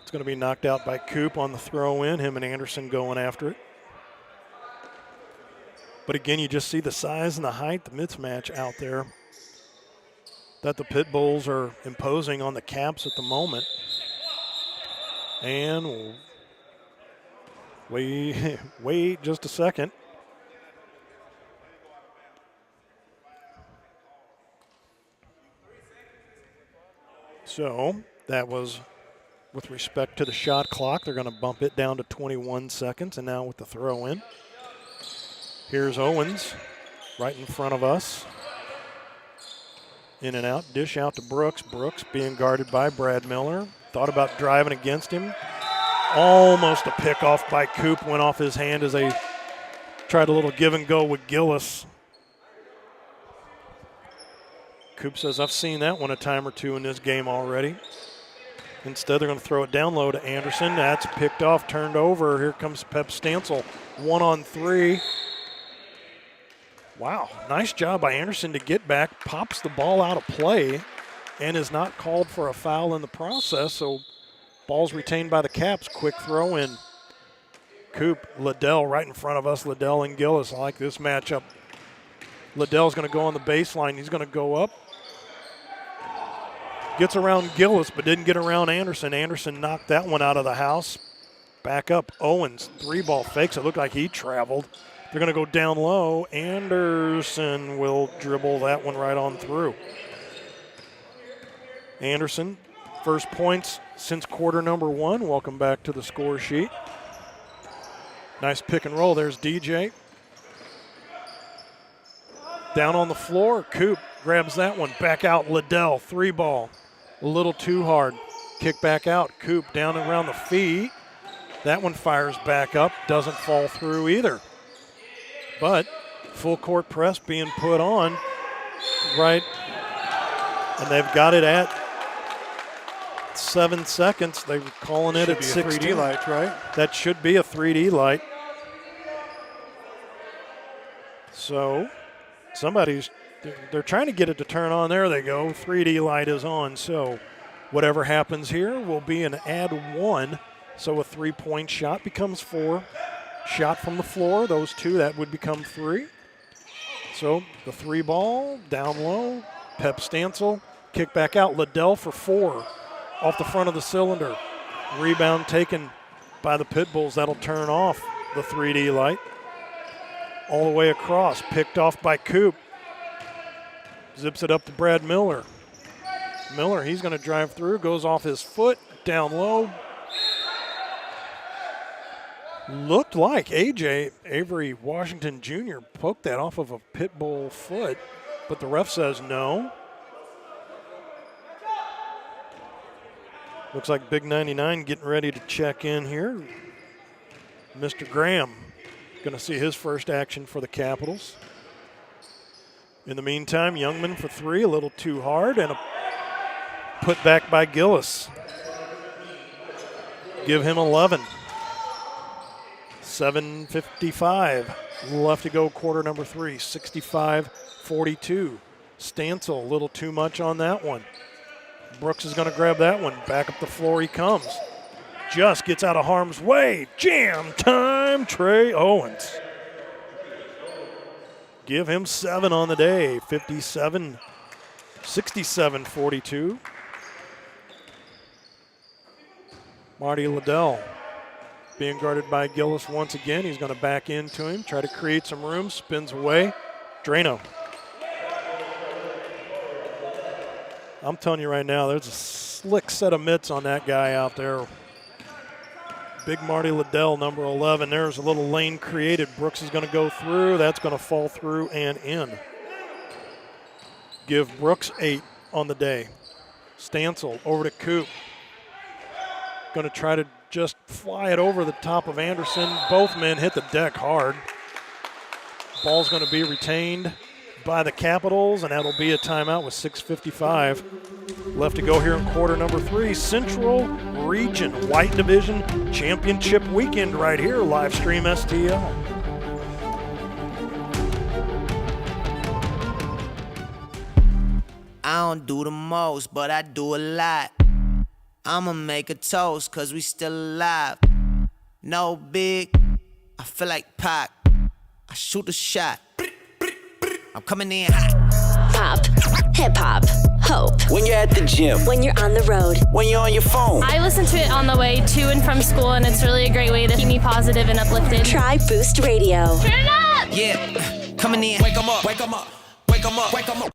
it's going to be knocked out by Coop on the throw-in, him and Anderson going after it. But again, you just see the size and the height, the mismatch out there that the Pitbulls are imposing on the Caps at the moment. And we'll wait just a second. So that was with respect to the shot clock. They're going to bump it down to 21 seconds. And now with the throw in, here's Owens right in front of us. In and out, dish out to Brooks. Brooks being guarded by Brad Miller. Thought about driving against him. Almost a pick off by Coop. Went off his hand as they tried a little give and go with Gillis. Coop says, I've seen that one a time or two in this game already. Instead, they're going to throw it down low to Anderson. That's picked off, turned over. Here comes Pep Stancil. 1-on-3. Wow, nice job by Anderson to get back. Pops the ball out of play and is not called for a foul in the process. So ball's retained by the Caps. Quick throw in. Coop, Liddell right in front of us. Liddell and Gillis. I like this matchup. Liddell's going to go on the baseline. He's going to go up. Gets around Gillis, but didn't get around Anderson. Anderson knocked that one out of the house. Back up, Owens. 3-ball fakes. It looked like he traveled. They're going to go down low. Anderson will dribble that one right on through. Anderson, first points since quarter number 1. Welcome back to the score sheet. Nice pick and roll. There's DJ. Down on the floor, Coop grabs that one. Back out, Liddell, 3-ball. A little too hard. Kick back out, Coop down and around the feet. That one fires back up, doesn't fall through either. But full court press being put on, right, and they've got it at 7 seconds. They're calling it at 16. 3D light, right? That should be a 3D light. So they're trying to get it to turn on. There they go. 3D light is on. So whatever happens here will be an add 1. So a 3-point shot becomes 4. Shot from the floor, those 2, that would become 3. So the 3-ball, down low, Pep Stancil, kick back out, Liddell for 4, off the front of the cylinder. Rebound taken by the Pitbulls, that'll turn off the 3D light. All the way across, picked off by Coop. Zips it up to Brad Miller. Miller, he's going to drive through, goes off his foot, down low. Looked like A.J. Avery Washington Jr. poked that off of a Pitbull foot, but the ref says no. Looks like Big 99 getting ready to check in here. Mr. Graham going to see his first action for the Capitals. In the meantime, Youngman for three, a little too hard, and a put back by Gillis. Give him 11. 7:55 left to go, quarter number three, 65-42. Stancil, a little too much on that one. Brooks is going to grab that one. Back up the floor he comes. Just gets out of harm's way. Jam time, Trey Owens. Give him 7 on the day, 67-42. Marty Liddell being guarded by Gillis once again. He's going to back into him, try to create some room, spins away. Drano. I'm telling you right now, there's a slick set of mitts on that guy out there. Big Marty Liddell, number 11. There's a little lane created. Brooks is going to go through. That's going to fall through and in. Give Brooks 8 on the day. Stancil over to Coop. Going to try to just fly it over the top of Anderson. Both men hit the deck hard. Ball's going to be retained by the Capitals, and that'll be a timeout with 6:55 left to go here in quarter number three. Central Region White Division Championship Weekend right here, live stream STL. I don't do the most, but I do a lot. I'ma make a toast, cause we still alive. No big, I feel like Pac. I shoot a shot. I'm coming in hot. Pop, hip hop, hope. When you're at the gym. When you're on the road. When you're on your phone. I listen to it on the way to and from school, and it's really a great way to keep me positive and uplifted. Try Boost Radio. Turn it up! Yeah, coming in. Wake 'em up. Wake 'em up. Wake 'em up. Wake 'em up.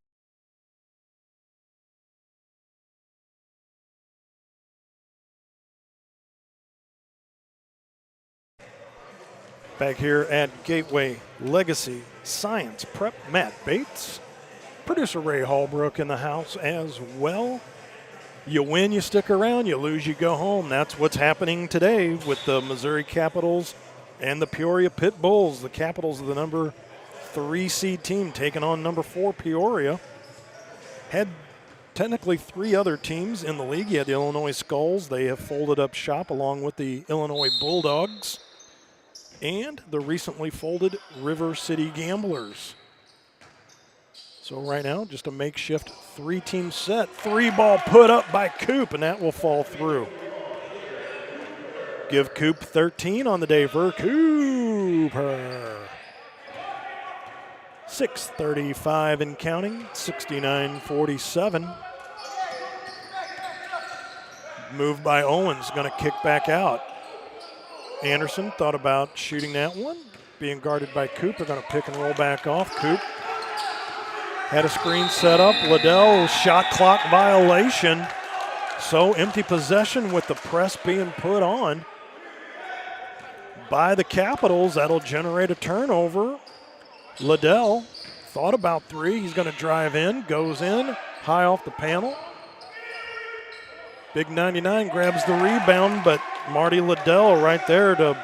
Back here at Gateway Legacy Science Prep, Matt Bates. Producer Ray Hallbrook in the house as well. You win, you stick around. You lose, you go home. That's what's happening today with the Missouri Capitals and the Peoria Pitbulls. The Capitals are the number 3 seed team taking on number 4 Peoria. Had technically 3 other teams in the league. You had the Illinois Skulls. They have folded up shop along with the Illinois Bulldogs and the recently folded River City Gamblers. So right now, just a makeshift 3-team set. 3-ball put up by Coop, and that will fall through. Give Coop 13 on the day for Cooper. 6:35 and counting, 69-47. Move by Owens, going to kick back out. Anderson thought about shooting that one. Being guarded by Coop. They're going to pick and roll back off. Coop had a screen set up. Liddell, shot clock violation. So empty possession with the press being put on by the Capitals. That'll generate a turnover. Liddell thought about 3. He's going to drive in. Goes in. High off the panel. Big 99 grabs the rebound, but Marty Liddell right there to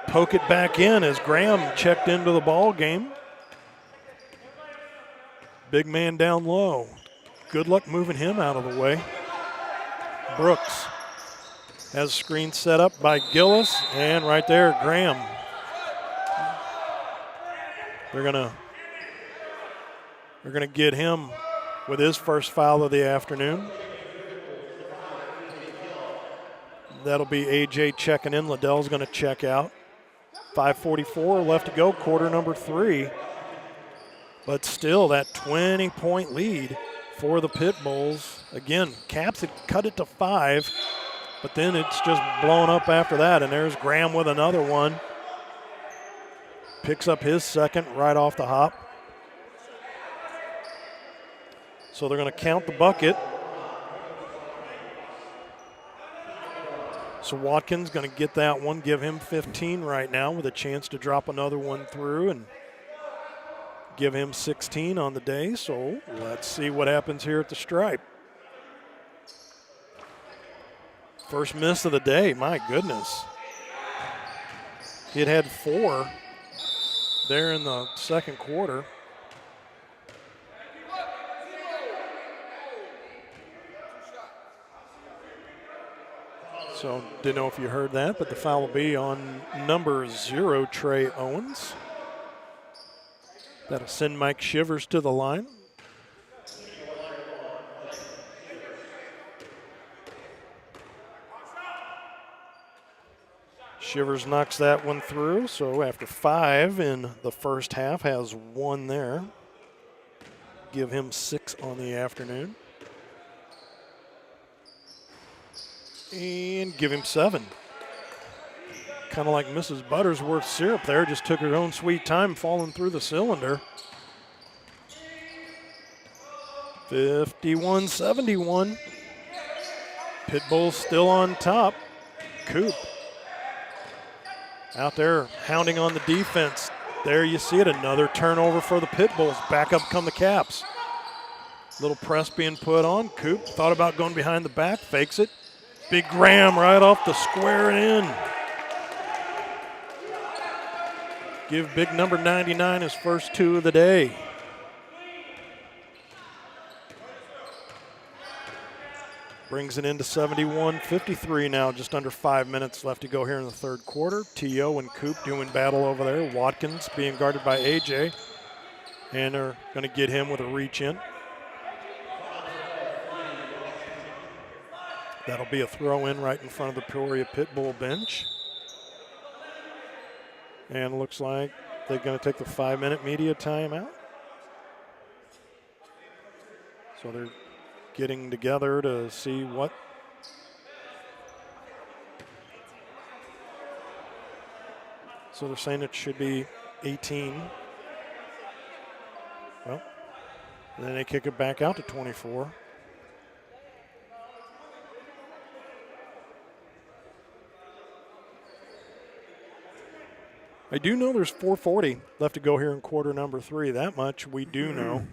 poke it back in as Graham checked into the ball game. Big man down low. Good luck moving him out of the way. Brooks has a screen set up by Gillis, and right there, Graham. They're gonna get him with his first foul of the afternoon. That'll be A.J. checking in. Liddell's going to check out. 5:44 left to go, quarter number 3. But still, that 20-point lead for the Pitbulls. Again, Caps had cut it to 5, but then it's just blown up after that. And there's Graham with another one. Picks up his second right off the hop. So they're going to count the bucket. Grace Watkins going to get that one, give him 15 right now with a chance to drop another one through and give him 16 on the day. So let's see what happens here at the stripe. First miss of the day, my goodness. He had 4 there in the second quarter. So didn't know if you heard that, but the foul will be on number 0, Trey Owens. That'll send Mike Shivers to the line. Shivers knocks that one through, so after 5 in the first half, has 1 there. Give him 6 on the afternoon. And give him 7. Kind of like Mrs. Buttersworth's syrup there, just took her own sweet time falling through the cylinder. 51-71. Pitbulls still on top. Coop out there hounding on the defense. There you see it, another turnover for the Pitbulls. Back up come the Caps. Little press being put on. Coop thought about going behind the back, fakes it. Big Graham right off the square and in. Give big number 99 his first 2 of the day. Brings it into 71-53 now, just under 5 minutes left to go here in the third quarter. T.O. and Coop doing battle over there. Watkins being guarded by A.J. And they're going to get him with a reach in. That'll be a throw in right in front of the Peoria Pitbull bench. And looks like they're going to take the 5-minute media timeout. So they're getting together to see what. So they're saying it should be 18. Well, then they kick it back out to 24. I do know there's 4:40 left to go here in quarter number 3. That much we do know.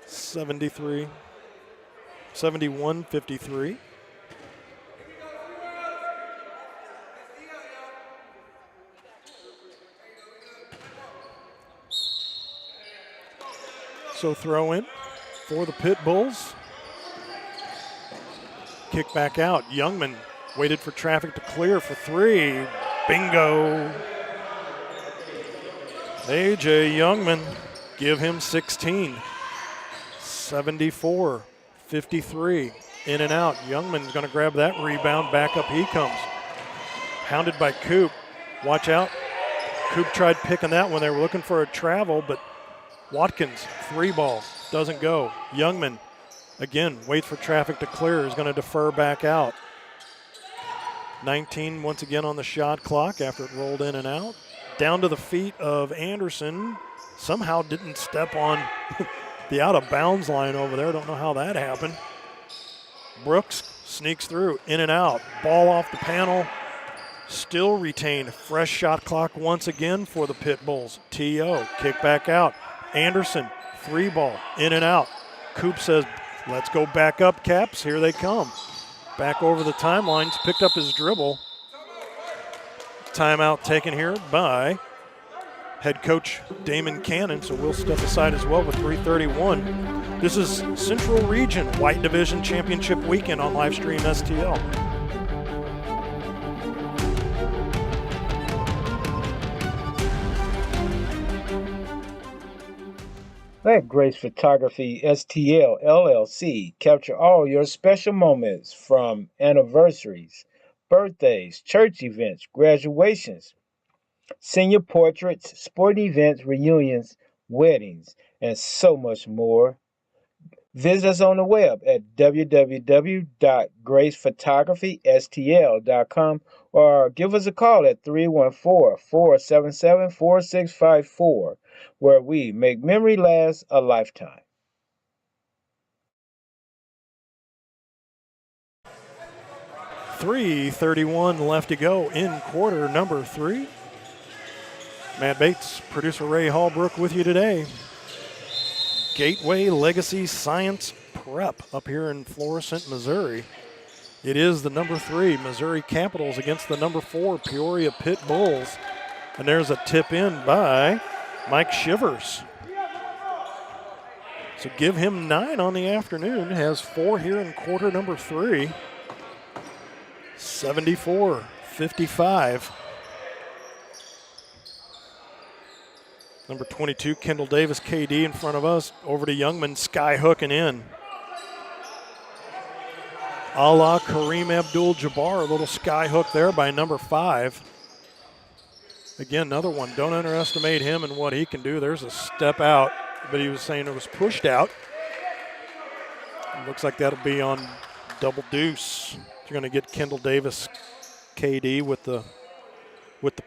71-53. So throw in for the Pitbulls. Kick back out. Youngman waited for traffic to clear for 3. Bingo. A.J. Youngman, give him 16. 74-53. In and out. Youngman's going to grab that rebound. Back up he comes. Hounded by Coop. Watch out. Coop tried picking that one. They were looking for a travel, but Watkins, 3 ball. Doesn't go. Youngman, again, waits for traffic to clear. Is going to defer back out. 19 once again on the shot clock after it rolled in and out. Down to the feet of Anderson. Somehow didn't step on the out of bounds line over there. Don't know how that happened. Brooks sneaks through, in and out. Ball off the panel. Still retained. Fresh shot clock once again for the Pitbulls. T.O. kick back out. Anderson, 3 ball, in and out. Coop says, let's go back up, Caps. Here they come. Back over the timelines, picked up his dribble. Timeout taken here by head coach Damon Cannon, so we'll step aside as well with 3:31. This is Central Region White Division Championship Weekend on Livestream STL. Let Grace Photography STL LLC capture all your special moments from anniversaries, birthdays, church events, graduations, senior portraits, sporting events, reunions, weddings, and so much more. Visit us on the web at www.gracephotographystl.com or give us a call at 314-477-4654, where we make memory last a lifetime. 3:31 left to go in quarter number 3. Matt Bates, producer Ray Hallbrook with you today. Gateway Legacy Science Prep up here in Florissant, Missouri. It is the number 3 Missouri Capitals against the number 4 Peoria Pitbulls. And there's a tip in by Mike Shivers. So give him 9 on the afternoon. Has 4 here in quarter number 3. 74-55. Number 22, Kendall Davis, KD in front of us. Over to Youngman, sky hooking in. A la Kareem Abdul-Jabbar, a little sky hook there by number 5. Again, another one. Don't underestimate him and what he can do. There's a step out, but he was saying it was pushed out. It looks like that'll be on double deuce. You're going to get Kendall Davis, KD with the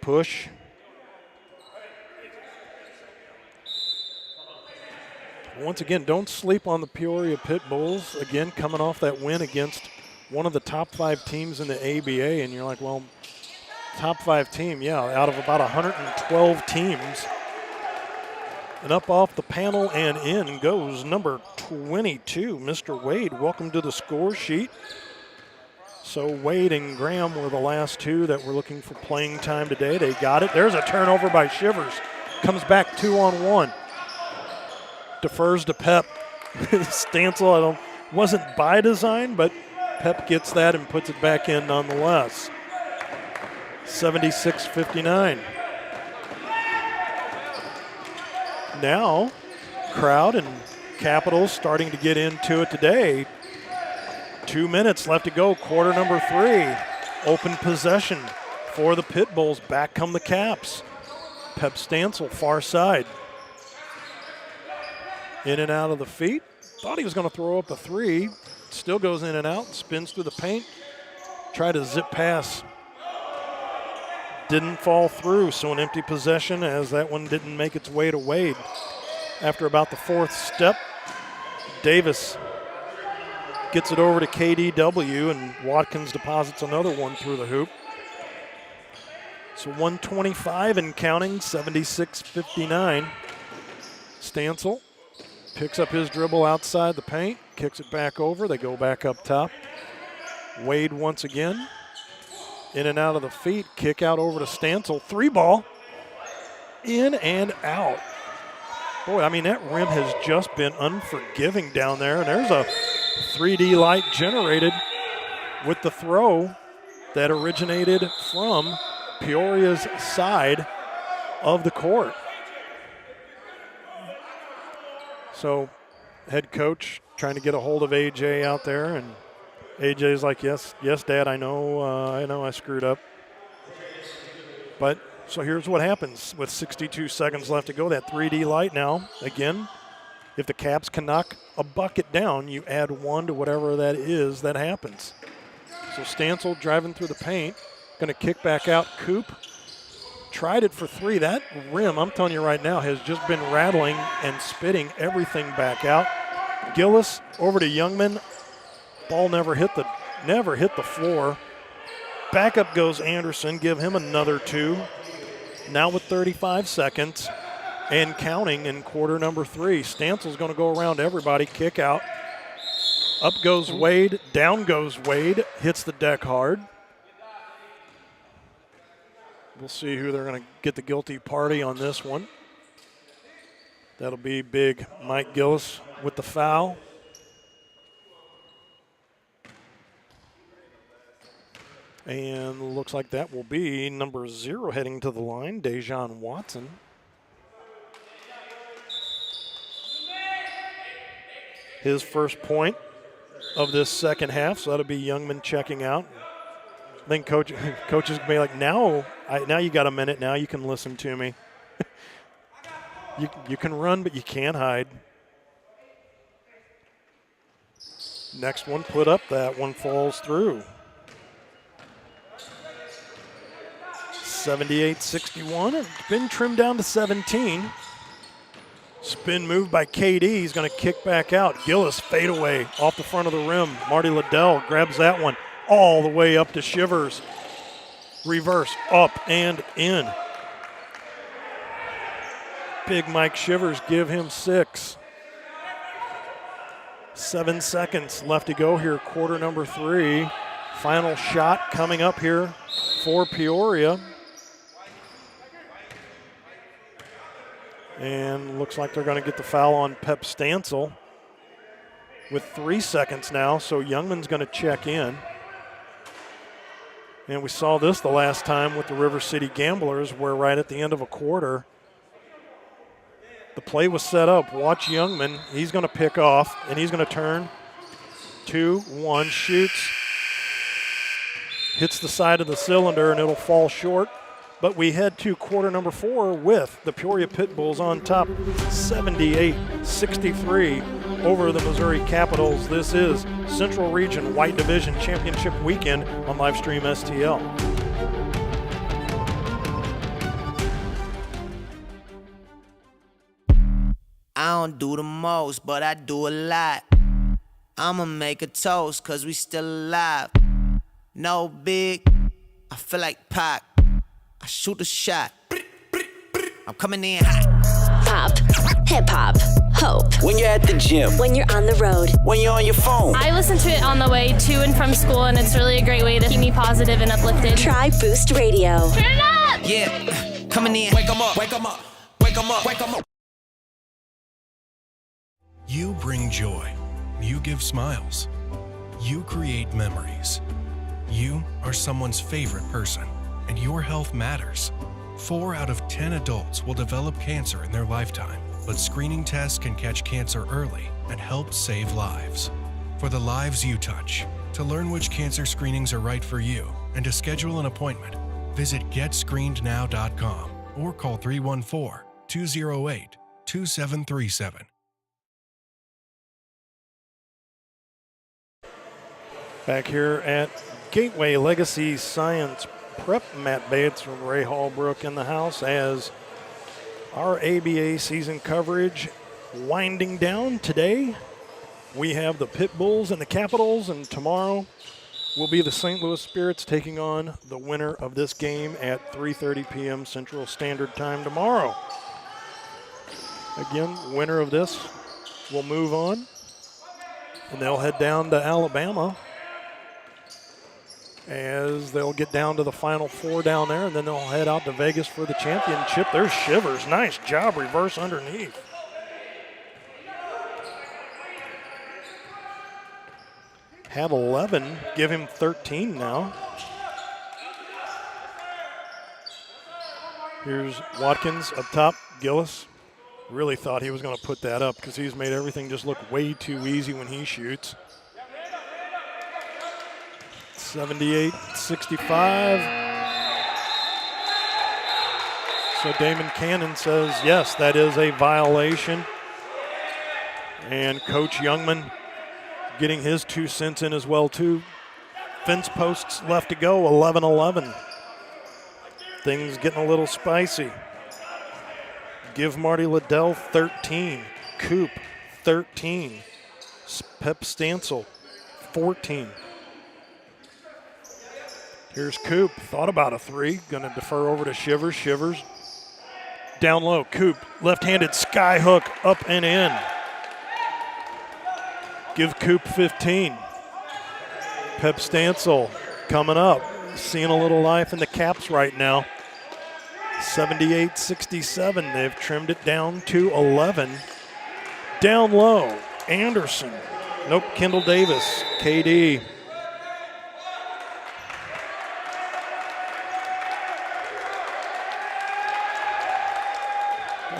push. Once again, don't sleep on the Peoria Pitbulls. Again, coming off that win against one of the top 5 teams in the ABA, and you're like, well, top 5 team, yeah, out of about 112 teams. And up off the panel and in goes number 22, Mr. Wade. Welcome to the score sheet. So Wade and Graham were the last 2 that were looking for playing time today. They got it. There's a turnover by Shivers. Comes back 2-on-1. Defers to Pep. Stancil, wasn't by design, but Pep gets that and puts it back in nonetheless. 76-59. Now, crowd and Capitals starting to get into it today. 2 minutes left to go, quarter number 3. Open possession for the Pitbulls. Back come the Caps. Pep Stancil, far side. In and out of the feet. Thought he was going to throw up a 3. Still goes in and out, spins through the paint. Try to zip pass. Didn't fall through, so an empty possession as that one didn't make its way to Wade. After about the 4th step, Davis gets it over to KDW, and Watkins deposits another one through the hoop. So 125 and counting, 76-59. Stancil picks up his dribble outside the paint, kicks it back over. They go back up top. Wade once again. In and out of the feet, kick out over to Stancil. 3-ball. In and out. Boy, I mean, that rim has just been unforgiving down there. And there's a 3D light generated with the throw that originated from Peoria's side of the court. So head coach trying to get a hold of AJ out there, and AJ's like, yes, Dad, I know I screwed up. But so here's what happens with 62 seconds left to go. That 3D light now, again, if the Caps can knock a bucket down, you add 1 to whatever that is that happens. So Stancil driving through the paint, going to kick back out. Coop tried it for 3. That rim, I'm telling you right now, has just been rattling and spitting everything back out. Gillis over to Youngman. Ball never hit the floor. Back up goes Anderson. Give him another 2. Now with 35 seconds and counting in quarter number 3. Stancil's going to go around everybody. Kick out. Up goes Wade. Down goes Wade. Hits the deck hard. We'll see who they're going to get the guilty party on this one. That'll be big Mike Gillis with the foul. And looks like that will be number 0 heading to the line, Dejan Watson. His first point of this second half, so that'll be Youngman checking out. I think coach is going to be like, now you got a minute, now you can listen to me. You can run, but you can't hide. Next one put up, that one falls through. 78-61, it's been trimmed down to 17. Spin move by KD, he's going to kick back out. Gillis fade away off the front of the rim. Marty Liddell grabs that one. all the way up to Shivers. Reverse, up and in. Big Mike Shivers, give him 6. 7 seconds left to go here, quarter number 3. Final shot coming up here for Peoria. And looks like they're going to get the foul on Pep Stancil with 3 seconds now, so Youngman's going to check in. And we saw this the last time with the River City Gamblers, where right at the end of a quarter, the play was set up. Watch Youngman. He's going to pick off, and he's going to turn. 2-1, shoots. Hits the side of the cylinder, and it'll fall short. But we head to quarter number 4 with the Peoria Pitbulls on top, 78-63 over the Missouri Capitals. This is Central Region White Division Championship Weekend on Livestream STL. I don't do the most, but I do a lot. I'ma make a toast, cause we still alive. No big, I feel like Pac. I shoot a shot. I'm coming in hot. Pop, hip hop, hope. When you're at the gym. When you're on the road. When you're on your phone. I listen to it on the way to and from school, and it's really a great way to keep me positive and uplifted. Try Boost Radio. Turn it up! Yeah, coming in. Wake 'em up, wake 'em up, wake 'em up, wake 'em up. You bring joy. You give smiles. You create memories. You are someone's favorite person, and your health matters. 4 out of 10 adults will develop cancer in their lifetime, but screening tests can catch cancer early and help save lives. For the lives you touch, to learn which cancer screenings are right for you and to schedule an appointment, visit GetScreenedNow.com or call 314-208-2737. Back here at Gateway Legacy Science Prep, Matt Bates from Ray Hallbrook in the house as our ABA season coverage winding down. Today we have the Pitbulls and the Capitals, and tomorrow will be the St. Louis Spirits taking on the winner of this game at 3:30 p.m. Central Standard Time tomorrow. Again, winner of this will move on, and they'll head down to Alabama as they'll get down to the Final Four down there, and then they'll head out to Vegas for the championship. There's Shivers. Nice job, reverse underneath. Had 11, give him 13 now. Here's Watkins up top. Gillis really thought he was going to put that up because he's made everything just look way too easy when he shoots. 78-65. So Damon Cannon says, yes, that is a violation. And Coach Youngman getting his 2 cents in as well, too. Fence posts left to go, 11-11. Things getting a little spicy. Give Marty Liddell 13. Coop 13. Pep Stancil 14. Here's Coop, thought about a 3, gonna defer over to Shivers. Shivers down low, Coop, left-handed sky hook, up and in. Give Coop 15. Pep Stancil coming up, seeing a little life in the Caps right now. 78-67, they've trimmed it down to 11. Down low, Anderson, nope, Kendall Davis, KD.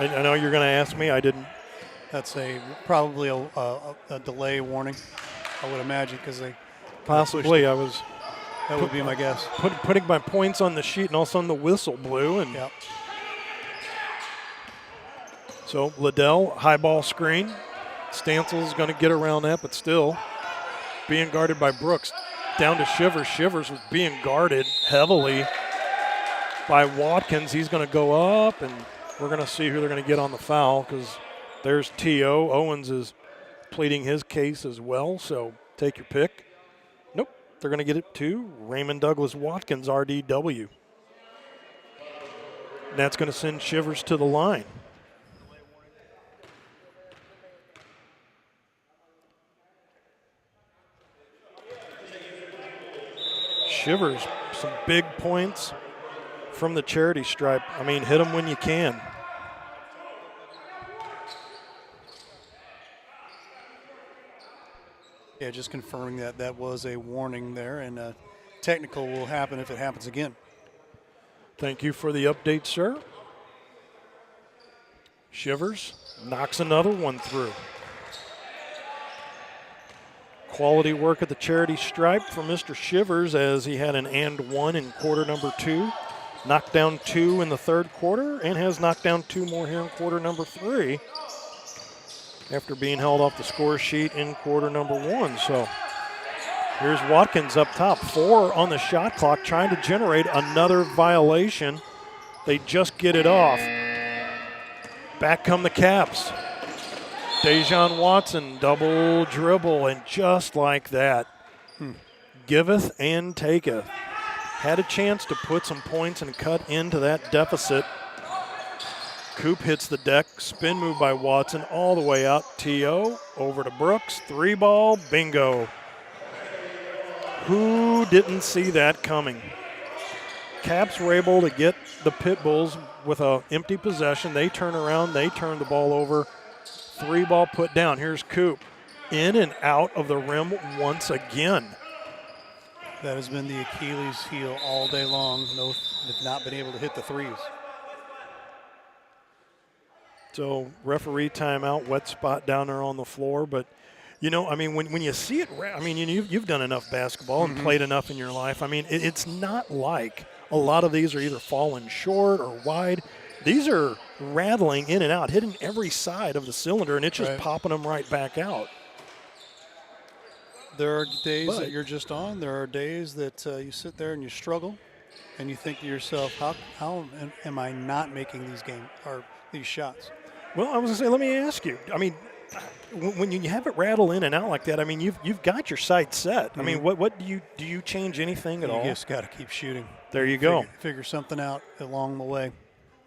I know you're going to ask me. I didn't. That's probably a delay warning, I would imagine, because they possibly. That would be my guess. Putting my points on the sheet, and all of a sudden the whistle blew, and yep. So Liddell, high ball screen. Stancil's going to get around that, but still being guarded by Brooks. Down to Shivers. Shivers was being guarded heavily by Watkins. He's going to go up, and we're going to see who they're going to get on the foul, because there's T.O. Owens is pleading his case as well, so take your pick. Nope, they're going to get it to Raymond Douglas Watkins, RDW. And that's going to send Shivers to the line. Shivers, some big points from the charity stripe. I mean, hit them when you can. Yeah, just confirming that was a warning there, and technical will happen if it happens again. Thank you for the update, sir. Shivers knocks another one through. Quality work at the charity stripe for Mr. Shivers as he had an and one in quarter number 2. Knocked down 2 in the third quarter and has knocked down 2 more here in quarter number 3 after being held off the score sheet in quarter number 1. So here's Watkins up top. 4 on the shot clock, trying to generate another violation. They just get it off. Back come the Caps. Dejon Watson, double dribble, and just like that, giveth and taketh. Had a chance to put some points and cut into that deficit. Coop hits the deck, spin move by Watson all the way out. T.O. over to Brooks, 3-ball, bingo. Who didn't see that coming? Caps were able to get the Pitbulls with an empty possession. They turn around, they turn the ball over. 3-ball put down. Here's Coop. In and out of the rim once again. That has been the Achilles heel all day long. They've not been able to hit the threes. So referee timeout, wet spot down there on the floor. But, you know, I mean, when you see it, I mean, you've done enough basketball and played enough in your life. I mean, it's not like a lot of these are either falling short or wide. These are rattling in and out, hitting every side of the cylinder, and it's just popping them right back out. There are days that you're just on. There are days that you sit there and you struggle, and you think to yourself, how am I not making these shots? Well, I was going to say, let me ask you. I mean, when you have it rattle in and out like that, I mean, you've got your sight set. I mean, what do you change anything at all? You just got to keep shooting. There you go. Figure something out along the way.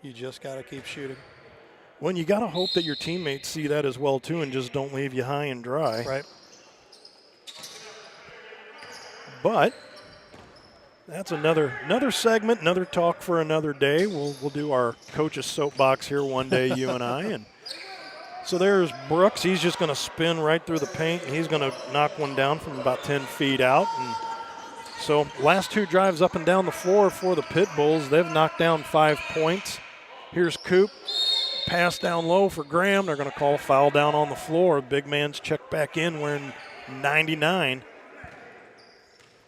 You just got to keep shooting. Well, you got to hope that your teammates see that as well, too, and just don't leave you high and dry. Right. But that's another segment, another talk for another day. We'll do our coach's soapbox here one day, you and I. And so there's Brooks. He's just going to spin right through the paint, and he's going to knock one down from about 10 feet out. And so last 2 drives up and down the floor for the Pitbulls. They've knocked down 5 points. Here's Coop. Pass down low for Graham. They're going to call a foul down on the floor. Big man's checked back in wearing 99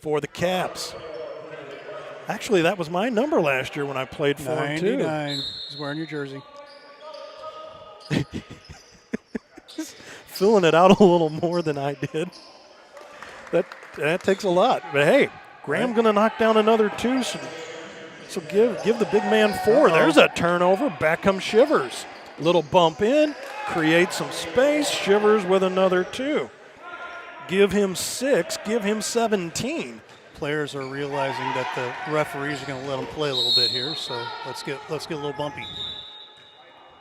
for the Caps. Actually, that was my number last year when I played for him, too. 99. He's wearing your jersey. Filling it out a little more than I did. That takes a lot. But, hey, Graham going to knock down another 2, so give the big man 4. There's a turnover. Back comes Shivers. Little bump in, creates some space. Shivers with another 2. Give him 6, give him 17. Players are realizing that the referees are going to let them play a little bit here, so let's get a little bumpy.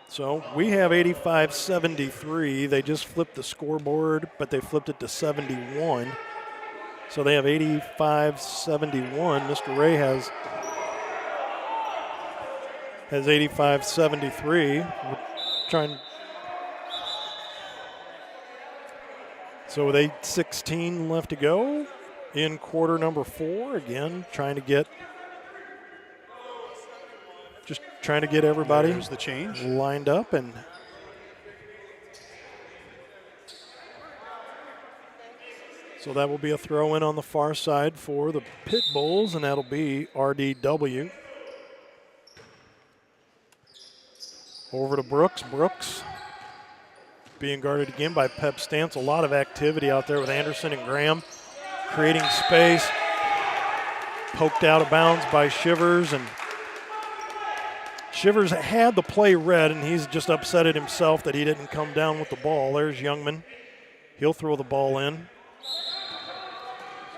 So we have 85-73. They just flipped the scoreboard, but they flipped it to 71. So they have 85-71. Mr. Ray has 85-73. So with 8:16 left to go in quarter number 4, again trying to get everybody the change lined up, and so that will be a throw in on the far side for the Pitbulls, and that'll be RDW. Over to Brooks. Brooks being guarded again by Pep Stantz. A lot of activity out there with Anderson and Graham creating space. Poked out of bounds by Shivers, and Shivers had the play read, and he's just upset at himself that he didn't come down with the ball. There's Youngman. He'll throw the ball in.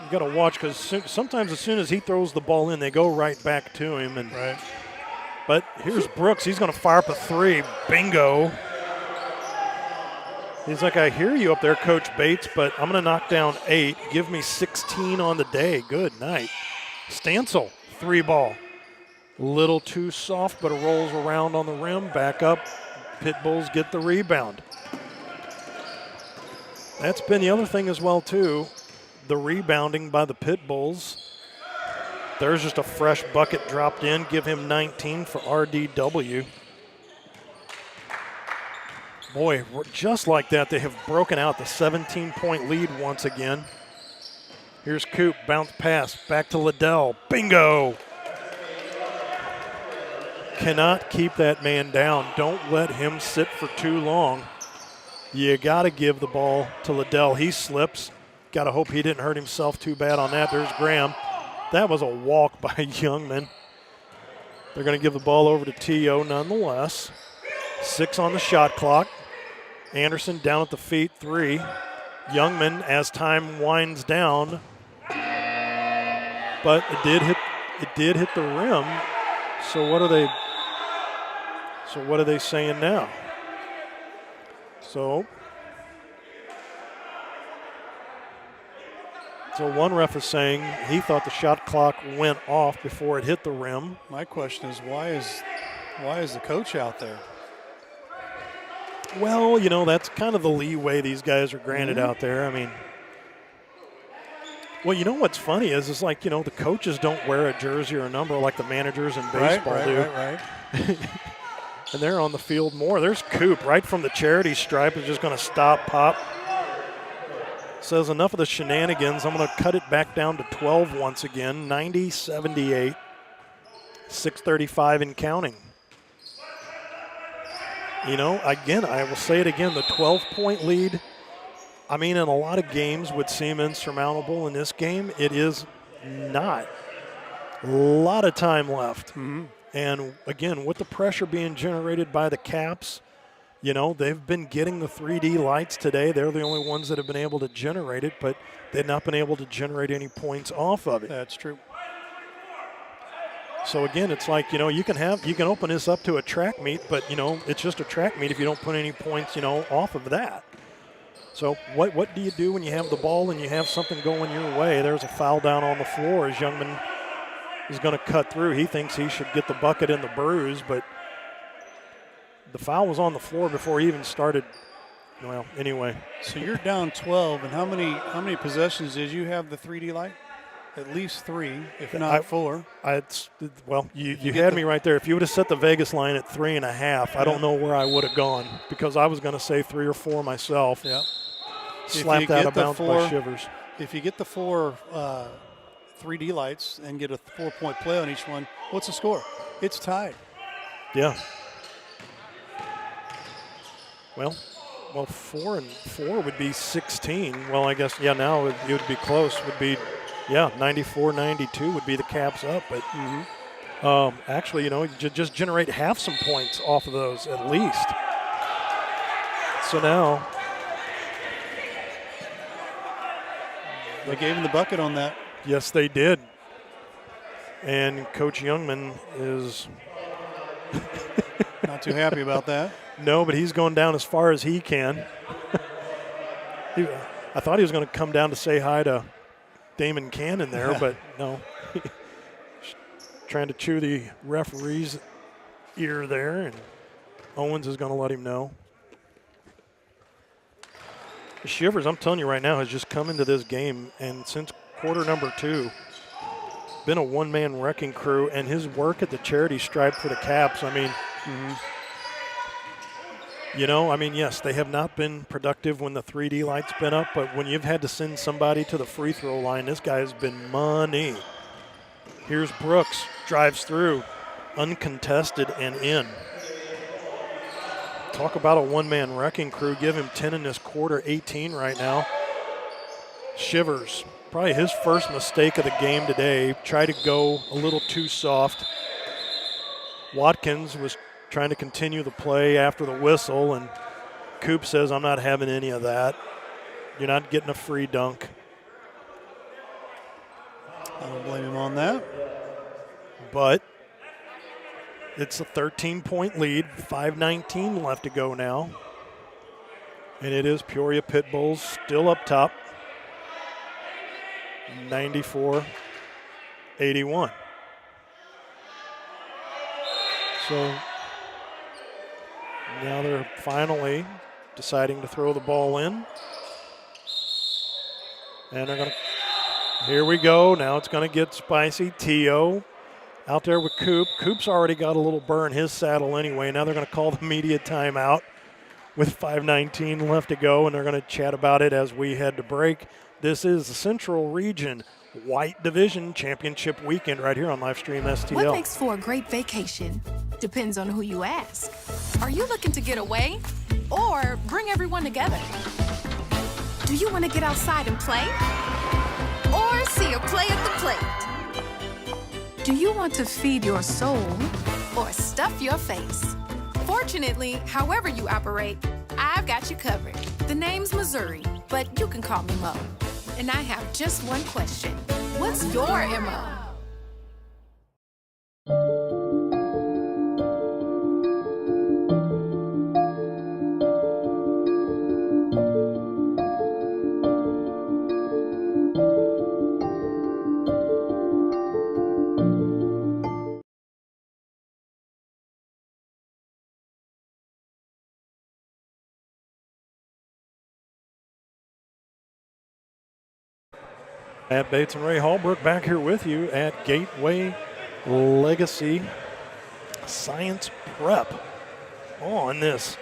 You got to watch because sometimes as soon as he throws the ball in, they go right back to him. And right. But here's Brooks. He's going to fire up a three. Bingo. He's like, I hear you up there, Coach Bates, but I'm going to knock down 8. Give me 16 on the day. Good night. Stancil, 3 ball. Little too soft, but it rolls around on the rim. Back up. Pitbulls get the rebound. That's been the other thing as well, too. The rebounding by the Pitbulls. There's just a fresh bucket dropped in. Give him 19 for RDW. Boy, just like that, they have broken out the 17-point lead once again. Here's Coop, bounce pass, back to Liddell. Bingo! Cannot keep that man down. Don't let him sit for too long. You got to give the ball to Liddell. He slips. Got to hope he didn't hurt himself too bad on that. There's Graham. That was a walk by Youngman. They're going to give the ball over to T.O. nonetheless. 6 on the shot clock. Anderson down at the feet, 3. Youngman as time winds down. But it did hit the rim. So what are they saying now? So one ref is saying he thought the shot clock went off before it hit the rim. My question is why is the coach out there? Well, you know, that's kind of the leeway these guys are granted out there. I mean, well, you know what's funny is like, you know, the coaches don't wear a jersey or a number like the managers in baseball do. Right. And they're on the field more. There's Coop right from the charity stripe is just going to stop, pop. Says enough of the shenanigans. I'm going to cut it back down to 12 once again. 90-78, 6:35 and counting. You know, again, I will say it again, the 12-point lead, I mean, in a lot of games would seem insurmountable. In this game, it is not. A lot of time left. Mm-hmm. And, again, with the pressure being generated by the Caps, you know, they've been getting the 3D lights today. They're the only ones that have been able to generate it, but they've not been able to generate any points off of it. That's true. So again, it's like, you know, you can open this up to a track meet, but you know, it's just a track meet if you don't put any points, you know, off of that. So what do you do when you have the ball and you have something going your way? There's a foul down on the floor as Youngman is going to cut through. He thinks he should get the bucket and the bruise, but the foul was on the floor before he even started. Well, anyway. So you're down 12, and how many possessions did you have the 3D light? At least 3, if not 4. You had me right there. If you would have set the Vegas line at 3.5, I don't know where I would have gone because I was going to say 3 or 4 myself. Yeah. Slapped out of bounds by Shivers. If you get the 4 3D lights and get a 4-point play on each one, what's the score? It's tied. Yeah. Well, 4 and 4 would be 16. Well, I guess, now it would be close. Would be, 94-92 would be the Caps up. But actually, you know, just generate half some points off of those at least. So now. They gave him the bucket on that. Yes, they did. And Coach Youngman is not too happy about that. No, but he's going down as far as he can. I thought he was going to come down to say hi to Damon Cannon there, but no. Trying to chew the referee's ear there, and Owens is going to let him know. Shivers, I'm telling you right now, has just come into this game, and since quarter number 2, been a one-man wrecking crew, and his work at the charity stripe for the Caps, I mean, you know, I mean, yes, they have not been productive when the 3D light's been up, but when you've had to send somebody to the free throw line, this guy has been money. Here's Brooks, drives through, uncontested and in. Talk about a one-man wrecking crew. Give him 10 in this quarter, 18 right now. Shivers, probably his first mistake of the game today. Tried to go a little too soft. Watkins was trying to continue the play after the whistle, and Coop says, I'm not having any of that. You're not getting a free dunk. I don't blame him on that. But it's a 13-point lead, 5:19 left to go now. And it is Peoria Pitbulls still up top, 94-81. So now they're finally deciding to throw the ball in. And they're going to, here we go. Now it's going to get spicy. T.O. out there with Coop. Coop's already got a little burn his saddle anyway. Now they're going to call the media timeout with 5:19 left to go, and they're going to chat about it as we head to break. This is the Central Region White Division Championship weekend right here on Livestream STL. What makes for a great vacation depends on who you ask. Are you looking to get away or bring everyone together? Do you want to get outside and play? Or see a play at the plate? Do you want to feed your soul or stuff your face? Fortunately, however you operate, I've got you covered. The name's Missouri, but you can call me Mo. And I have just one question. What's your MO? Matt Bates and Ray Hallbrook back here with you at Gateway Legacy Science Prep on this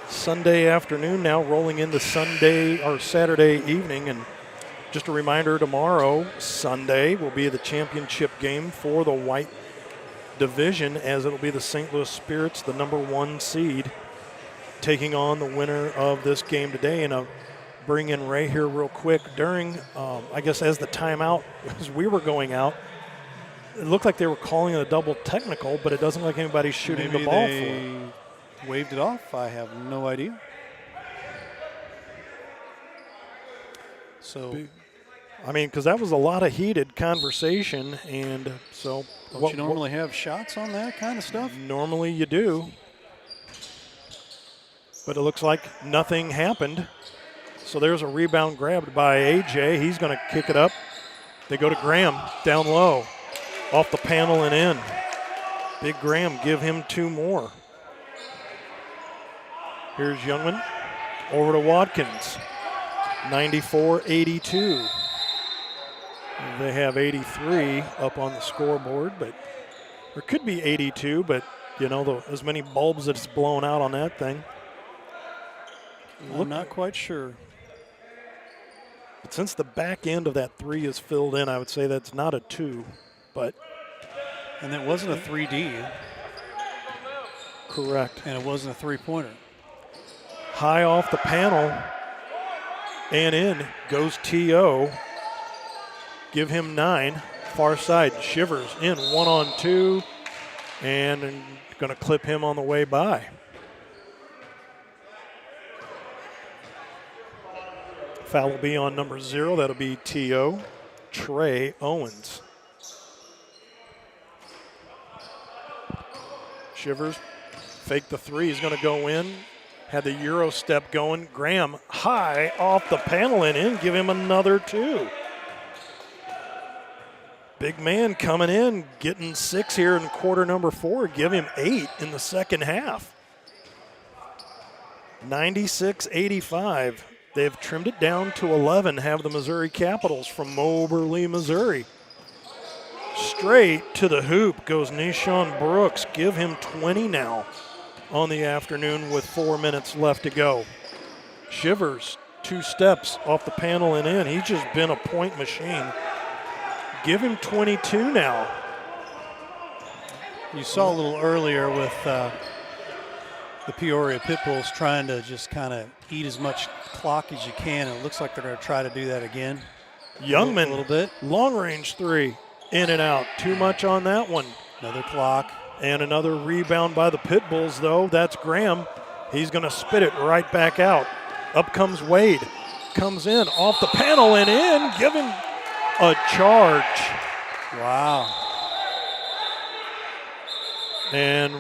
Sunday afternoon, now rolling into Sunday or Saturday evening. And just a reminder, tomorrow, Sunday, will be the championship game for the White Division, as it'll be the St. Louis Spirits, the #1 seed, taking on the winner of this game today. And bring in Ray here real quick. During, I guess as the timeout, as we were going out, it looked like they were calling it a double technical, but it doesn't look like anybody's shooting the ball for it. Waved it off. I have no idea. So, I mean, because that was a lot of heated conversation, and so. Don't you normally have shots on that kind of stuff? Normally you do. But it looks like nothing happened. So there's a rebound grabbed by AJ. He's going to kick it up. They go to Graham down low, off the panel and in. Big Graham, give him 2 more. Here's Youngman over to Watkins. 94-82. They have 83 up on the scoreboard, but there could be 82, but you know, as many bulbs that's blown out on that thing. I'm not quite sure. But since the back end of that 3 is filled in, I would say that's not a 2, but. And it wasn't a 3D. Correct. And it wasn't a 3-pointer. High off the panel and in goes T.O. Give him 9. Far side, Shivers in 1-on-2 and going to clip him on the way by. Foul will be on number 0. That'll be T.O. Trey Owens. Shivers fake the 3. He's going to go in. Had the Euro step going. Graham high off the panel and in. Give him another 2. Big man coming in, getting 6 here in quarter number 4. Give him 8 in the second half. 96-85. They've trimmed it down to 11, have the Missouri Capitals from Moberly, Missouri. Straight to the hoop goes Nishon Brooks. Give him 20 now on the afternoon with 4 minutes left to go. Shivers, 2 steps off the panel and in. He's just been a point machine. Give him 22 now. You saw a little earlier with the Peoria Pitbulls trying to just kind of eat as much clock as you can. And it looks like they're going to try to do that again. Youngman, a little bit. Long range 3, in and out. Too much on that one. Another clock. And another rebound by the Pitbulls, though. That's Graham. He's going to spit it right back out. Up comes Wade. Comes in off the panel and in. Give him a charge. Wow. And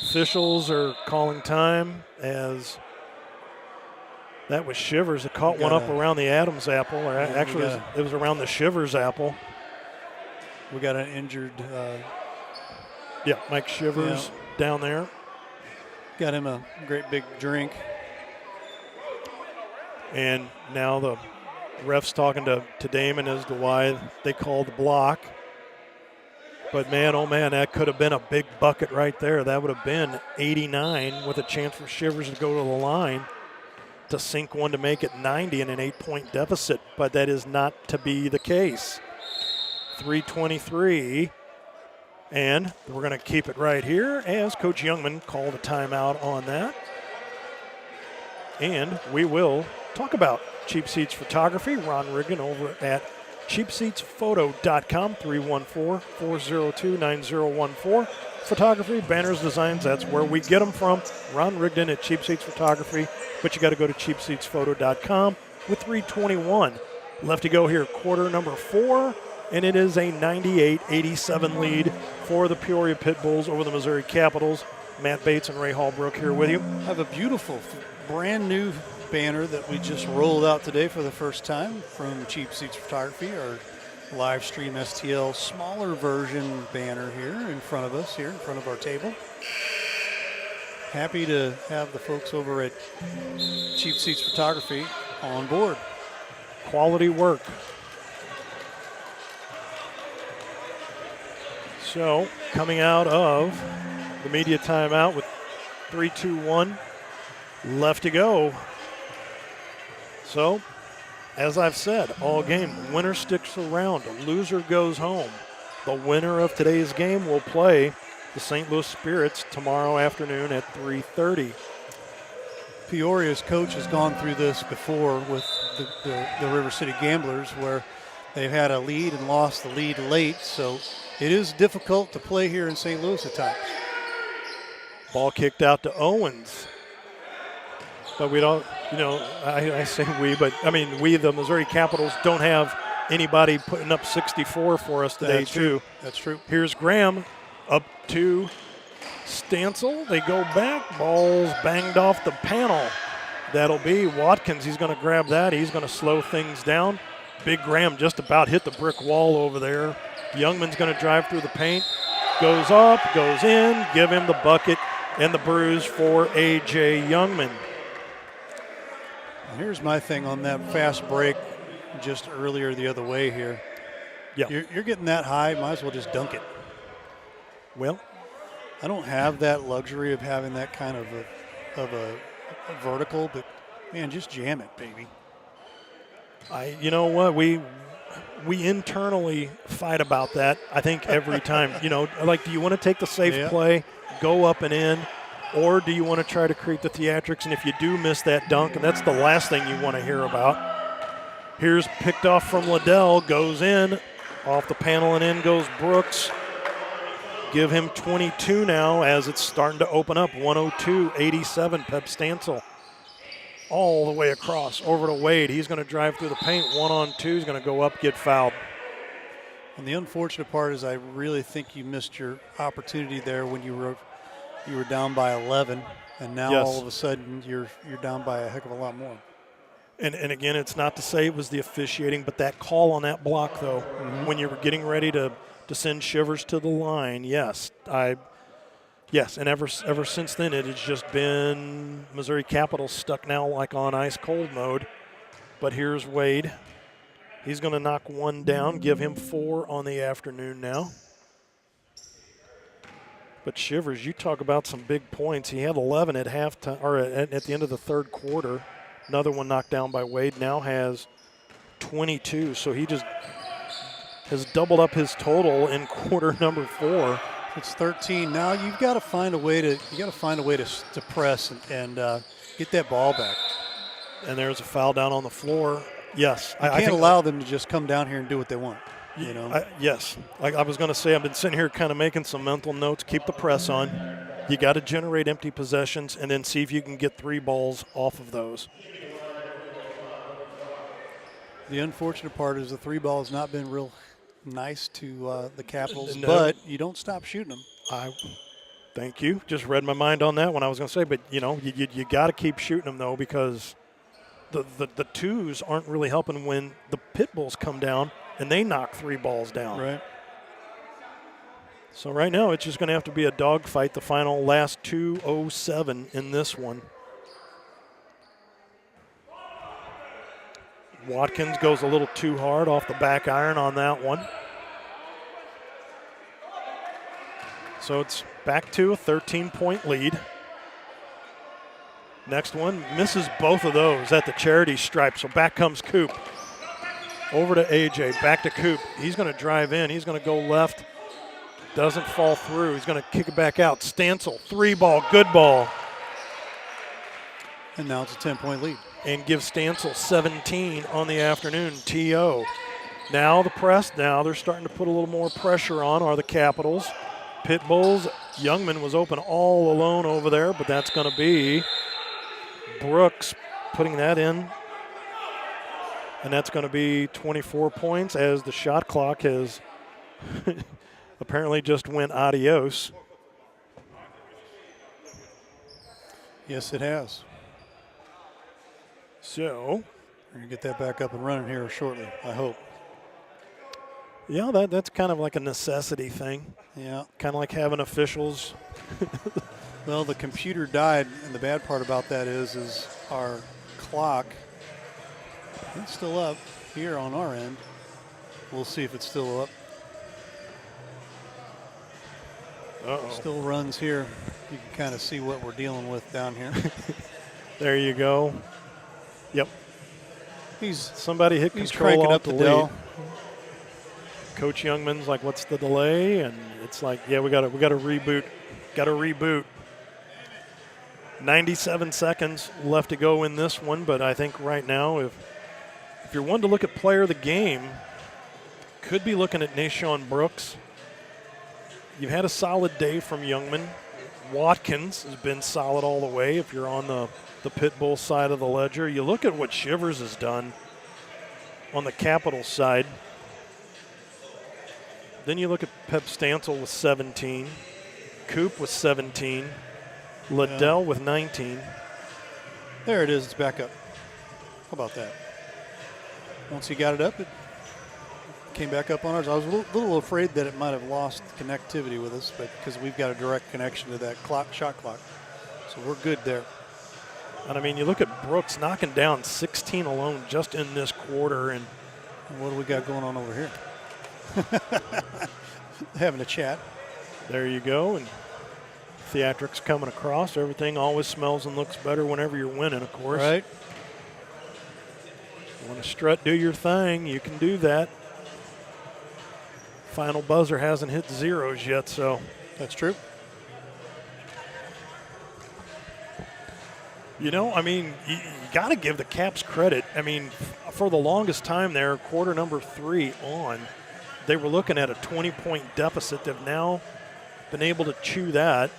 officials are calling time as that was Shivers. It caught one up around the Adams apple, or actually it was around the Shivers apple. We got an injured. Mike Shivers down there. Got him a great big drink. And now the ref's talking to Damon as to why they called the block. But man, oh man, that could have been a big bucket right there. That would have been 89 with a chance for Shivers to go to the line to sink one to make it 90 in an 8-point deficit. But that is not to be the case. 3:23. And we're going to keep it right here as Coach Youngman called a timeout on that. And we will talk about Cheap Seats Photography. Ron Riggan over at cheapseatsphoto.com, 314-402-9014. Photography, banners, designs, that's where we get them from. Ron Rigdon at Cheap Seats Photography, but you got to go to cheapseatsphoto.com with 3:21 left to go here, quarter number 4, and it is a 98-87 lead for the Peoria Pitbulls over the Missouri Capitals. Matt Bates and Ray Hallbrook here with you. I have a beautiful, brand new banner that we just rolled out today for the first time from Cheap Seats Photography, our live stream STL smaller version banner here in front of us, here in front of our table. Happy to have the folks over at Cheap Seats Photography on board. Quality work. So, coming out of the media timeout with 3-2-1 left to go. So, as I've said, all game, winner sticks around, loser goes home. The winner of today's game will play the St. Louis Spirits tomorrow afternoon at 3:30. Peoria's coach has gone through this before with the River City Gamblers, where they've had a lead and lost the lead late, so it is difficult to play here in St. Louis at times. Ball kicked out to Owens. But we don't, I say we, but I mean, we, the Missouri Capitals, don't have anybody putting up 64 for us today, too. That's true. Here's Graham up to Stancil. They go back. Ball's banged off the panel. That'll be Watkins. He's going to grab that. He's going to slow things down. Big Graham just about hit the brick wall over there. Youngman's going to drive through the paint. Goes up, goes in. Give him the bucket and the bruise for A.J. Youngman. Here's my thing on that fast break just earlier the other way here. Yeah. You're getting that high, might as well just dunk it. Well, I don't have that luxury of having that kind of a vertical, but man, just jam it, baby. You know what, we internally fight about that. I think every time, like, do you want to take the safe play, go up and in, or do you want to try to create the theatrics? And if you do miss that dunk, and that's the last thing you want to hear about. Here's picked off from Liddell, goes in, off the panel and in goes Brooks. Give him 22 now as it's starting to open up. 102-87, Pep Stancil. All the way across, over to Wade. He's going to drive through the paint, 1-on-2. He's going to go up, get fouled. And the unfortunate part is I really think you missed your opportunity there when you were down by 11, and now all of a sudden you're down by a heck of a lot more. And again, it's not to say it was the officiating, but that call on that block, though, when you were getting ready to send Shivers to the line, yes, and ever since then it has just been Missouri Capitals stuck now like on ice cold mode. But here's Wade. He's going to knock one down, give him 4 on the afternoon now. But Shivers, you talk about some big points. He had 11 at halftime, or at the end of the third quarter. Another one knocked down by Wade. Now has 22. So he just has doubled up his total in quarter number 4. It's 13. Now you've got to find a way to press and get that ball back. And there's a foul down on the floor. Yes, I can't allow them to just come down here and do what they want. Yes. Like I was going to say, I've been sitting here kind of making some mental notes. Keep the press on. You got to generate empty possessions and then see if you can get 3 balls off of those. The unfortunate part is the 3 ball has not been nice to the Capitals, No. but you don't stop shooting them. Thank you. Just read my mind on that one. I was going to say, but you got to keep shooting them though, because the twos aren't really helping when the Pitbulls come down and they knock 3 balls down. Right. So right now it's just going to have to be a dogfight. The final last 2:07 in this one. Watkins goes a little too hard off the back iron on that one. So it's back to a 13-point lead. Next one misses both of those at the charity stripe. So back comes Coop. Over to AJ, back to Coop. He's going to drive in. He's going to go left. Doesn't fall through. He's going to kick it back out. Stancil, 3-ball, good ball. And now it's a 10-point lead. And gives Stancil 17 on the afternoon. TO. Now the press. Now they're starting to put a little more pressure on are the Capitals. Pitbulls. Youngman was open all alone over there, but that's going to be Brooks putting that in. And that's going to be 24 points as the shot clock has apparently just went adios. Yes, it has. So we're going to get that back up and running here shortly, I hope. Yeah, that's kind of like a necessity thing. Yeah. Kind of like having officials. Well, the computer died, and the bad part about that is our clock, it's still up here on our end. We'll see if it's still up. Uh-oh. Still runs here. You can kind of see what we're dealing with down here. There you go. Yep. Somebody hit he's control cranking off up the lead. Dell. Coach Youngman's like, "What's the delay?" And it's like, "Yeah, we got to reboot. Got to reboot." 97 seconds left to go in this one, but I think right now, if you're one to look at player of the game, could be looking at Nashawn Brooks. You've had a solid day from Youngman. Watkins has been solid all the way. If you're on the Pitbull side of the ledger, you look at what Shivers has done on the Capitals side. Then you look at Pep Stancil with 17, Coop with 17, Liddell with 19. There it is. It's back up. How about that? Once he got it up, it came back up on ours. I was a little afraid that it might have lost connectivity with us, but because we've got a direct connection to that shot clock. So we're good there. And I mean, you look at Brooks knocking down 16 alone just in this quarter. And what do we got going on over here? Having a chat. There you go. And theatrics coming across. Everything always smells and looks better whenever you're winning, of course. Right. You want to strut, do your thing, you can do that. Final buzzer hasn't hit zeros yet, so. That's true. You know, I mean, you got to give the Caps credit. I mean, for the longest time there, quarter number 3 on, they were looking at a 20-point deficit. They've now been able to chew that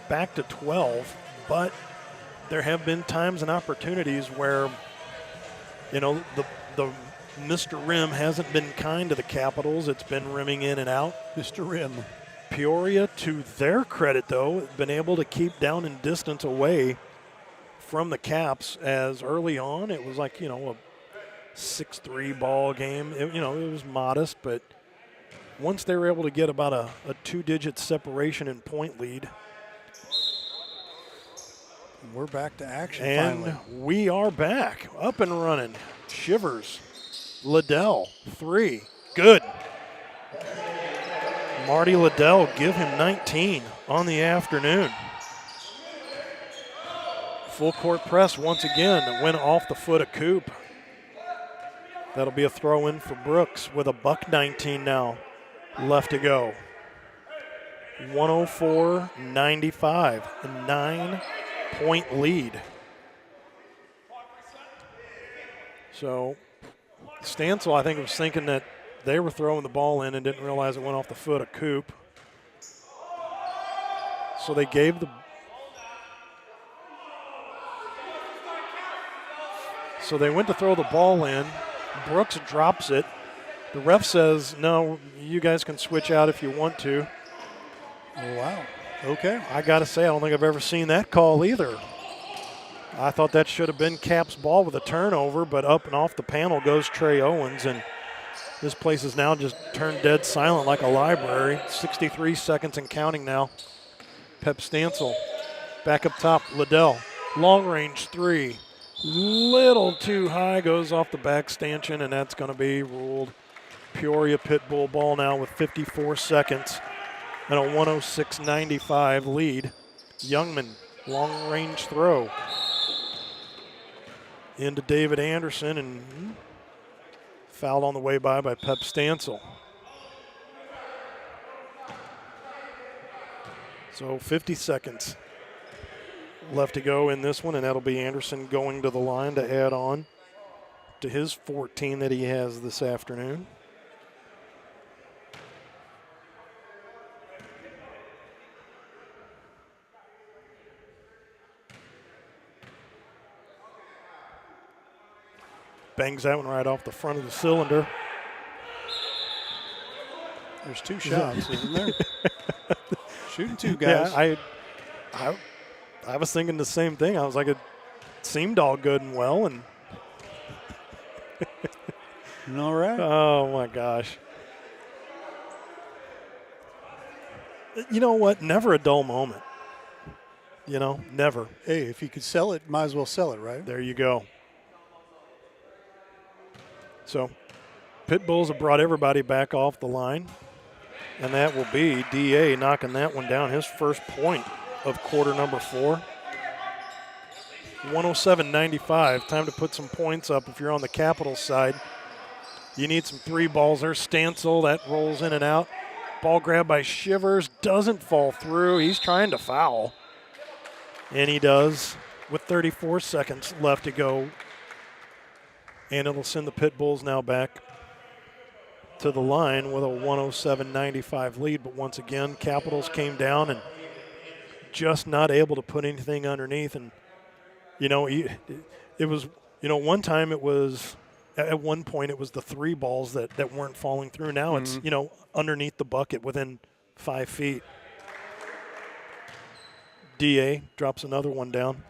back to 12, but there have been times and opportunities where, you know, the Mr. Rim hasn't been kind to the Capitals. It's been rimming in and out. Mr. Rim. Peoria, to their credit, though, has been able to keep down in distance away from the Caps, as early on it was like, you know, a 6-3 ball game. It was modest, but once they were able to get about a 2-digit separation in point lead. We're back to action and finally. We are back, up and running. Shivers, Liddell, 3, good. Marty Liddell, give him 19 on the afternoon. Full court press once again that went off the foot of Coop. That'll be a throw in for Brooks with a $1.19 now left to go. 104-95, a 9-point lead. So Stancil, I think, was thinking that they were throwing the ball in and didn't realize it went off the foot of Coop. So they gave the So they went to throw the ball in. Brooks drops it. The ref says, no, you guys can switch out if you want to. Oh, wow. Okay. I got to say, I don't think I've ever seen that call either. I thought that should have been Cap's ball with a turnover, but up and off the panel goes Trey Owens, and this place is now just turned dead silent like a library. 63 seconds and counting now. Pep Stancil back up top. Liddell, long range three. Little too high, goes off the back stanchion, and that's going to be ruled Peoria Pitbull ball now with 54 seconds and a 106-95 lead. Youngman, long range throw. Into David Anderson, and fouled on the way by Pep Stancil. So 50 seconds left to go in this one, and that'll be Anderson going to the line to add on to his 14 that he has this afternoon. Bangs that one right off the front of the cylinder. There's two shots, isn't there? Shooting two guys. Yeah, I was thinking the same thing. I was like, it seemed all good and well, and all right. Oh my gosh. You know what? Never a dull moment. You know, never. Hey, if you could sell it, might as well sell it, right? There you go. So, Pitbulls have brought everybody back off the line, and that will be D.A. knocking that one down, his first point of quarter number 4. 107-95, time to put some points up if you're on the Capitals side. You need some three balls. There's Stancil, that rolls in and out. Ball grabbed by Shivers, doesn't fall through. He's trying to foul, and he does with 34 seconds left to go. And it'll send the Pitbulls now back to the line with a 107-95 lead. But once again, Capitals came down and just not able to put anything underneath. And, you know, it was, you know, one time it was, at one point it was the three balls that weren't falling through. Now it's, you know, underneath the bucket within 5 feet. D.A. drops another one down.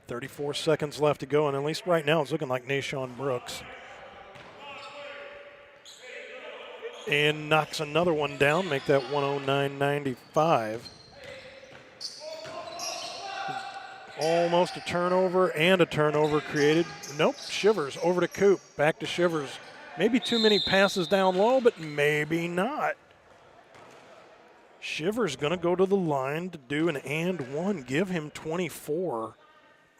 .34 seconds left to go, and at least right now it's looking like Nashawn Brooks. And knocks another one down, make that 109-95. Almost a turnover and a turnover created. Nope, Shivers over to Coop, back to Shivers. Maybe too many passes down low, but maybe not. Shivers gonna go to the line to do an and one, give him 24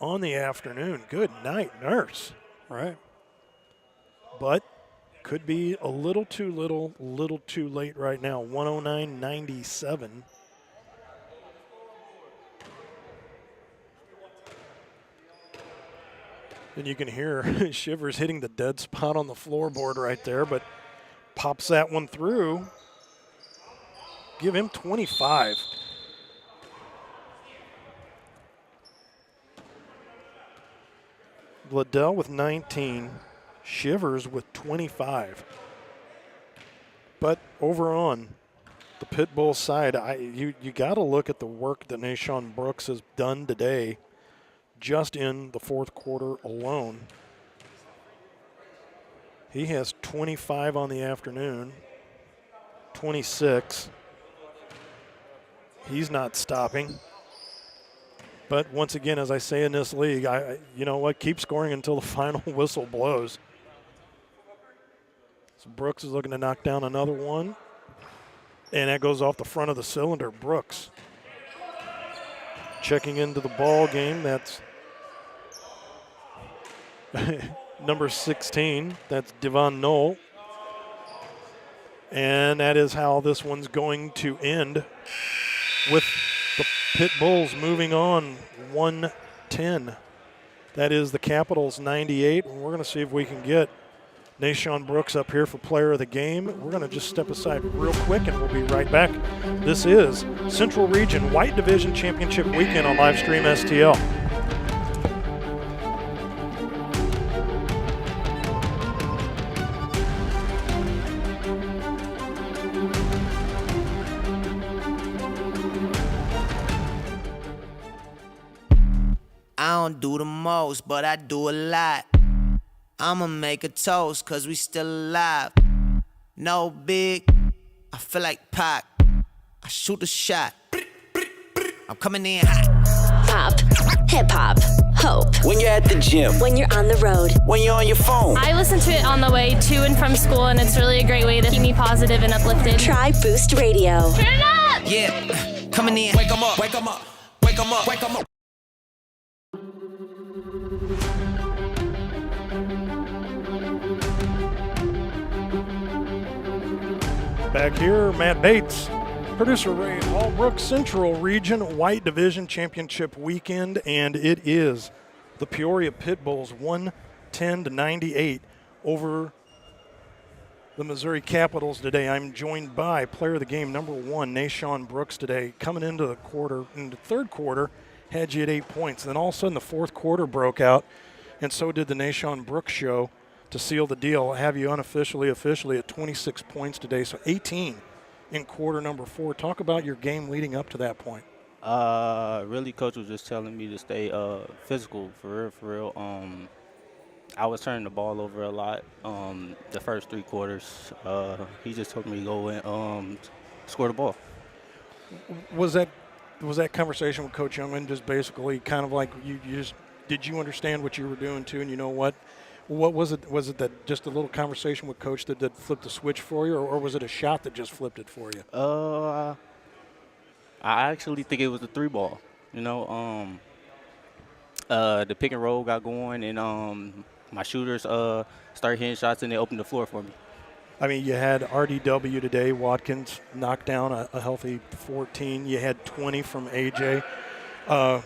on the afternoon. Good night, Nurse. Right. But could be a little too late right now. 109-97. And you can hear Shivers hitting the dead spot on the floorboard right there, but pops that one through. Give him 25. Liddell with 19, Shivers with 25. But over on the Pitbull side, you got to look at the work that Nashawn Brooks has done today just in the fourth quarter alone. He has 25 on the afternoon, 26. He's not stopping. But once again, as I say in this league, you know what? Keep scoring until the final whistle blows. So Brooks is looking to knock down another one. And that goes off the front of the cylinder. Brooks checking into the ball game. That's number 16. That's Devon Knoll. And that is how this one's going to end, with the Pitbulls moving on 110. That is the Capitals 98. And we're going to see if we can get Nashawn Brooks up here for player of the game. We're going to just step aside real quick and we'll be right back. This is Central Region White Division Championship Weekend on Livestream STL. do the most, but I do a lot. I'ma make a toast, cause we still alive. No big, I feel like Pac. I shoot a shot. I'm coming in hot. Pop, hip hop, hope. When you're at the gym. When you're on the road. When you're on your phone. I listen to it on the way to and from school, and it's really a great way to keep me positive and uplifted. Try Boost Radio. Turn it up! Yeah, coming in. Wake 'em up, wake 'em up, wake 'em up, wake 'em up. Back here, Matt Bates, producer Ray Hallbrook, Central Region White Division Championship weekend, and it is the Peoria Pitbulls 110-98 over the Missouri Capitals today. I'm joined by player of the game, number 1, Nashawn Brooks today. Coming into the third quarter, had you at 8 points. Then all of a sudden the fourth quarter broke out, and so did the Nashawn Brooks show to seal the deal. I have you officially at 26 points today, so 18 in quarter number 4. Talk about your game leading up to that point. Really, coach was just telling me to stay physical, for real. I was turning the ball over a lot the first 3 quarters. He just told me to go and score the ball. Was that conversation with Coach Youngman just basically kind of like did you understand what you were doing too, and you know what? What was it? Was it that just a little conversation with Coach that flipped the switch for you, or was it a shot that just flipped it for you? I actually think it was the 3 ball. You know, the pick and roll got going, and my shooters started hitting shots, and they opened the floor for me. I mean, you had RDW today. Watkins knocked down a healthy 14. You had 20 from AJ.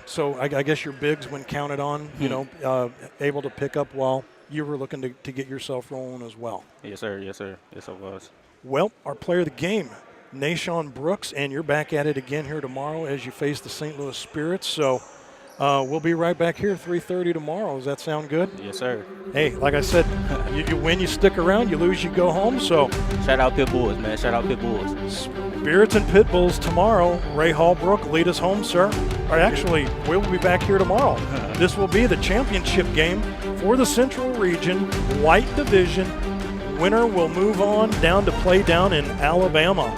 So I guess your bigs, when counted on, able to pick up while you were looking to get yourself rolling as well. Yes, sir. Yes, sir. Yes, I was. Well, our player of the game, Nashawn Brooks, and you're back at it again here tomorrow as you face the St. Louis Spirits. So we'll be right back here 3:30 tomorrow. Does that sound good? Yes, sir. Hey, like I said, you win, you stick around. You lose, you go home. So shout out Pitbulls, man. Shout out Pitbulls. Spirits and Pitbulls tomorrow. Ray Hallbrook, lead us home, sir. Or actually, we'll be back here tomorrow. This will be the championship game for the Central Region White Division. Winner will move on down to play down in Alabama.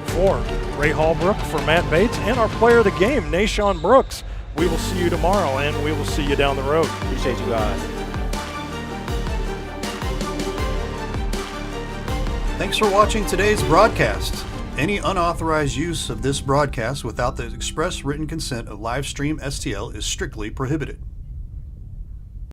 For Ray Hallbrook, for Matt Bates, and our player of the game, Nashawn Brooks. We will see you tomorrow, and we will see you down the road. Appreciate you guys. Thanks for watching today's broadcast. Any unauthorized use of this broadcast without the express written consent of Livestream STL is strictly prohibited.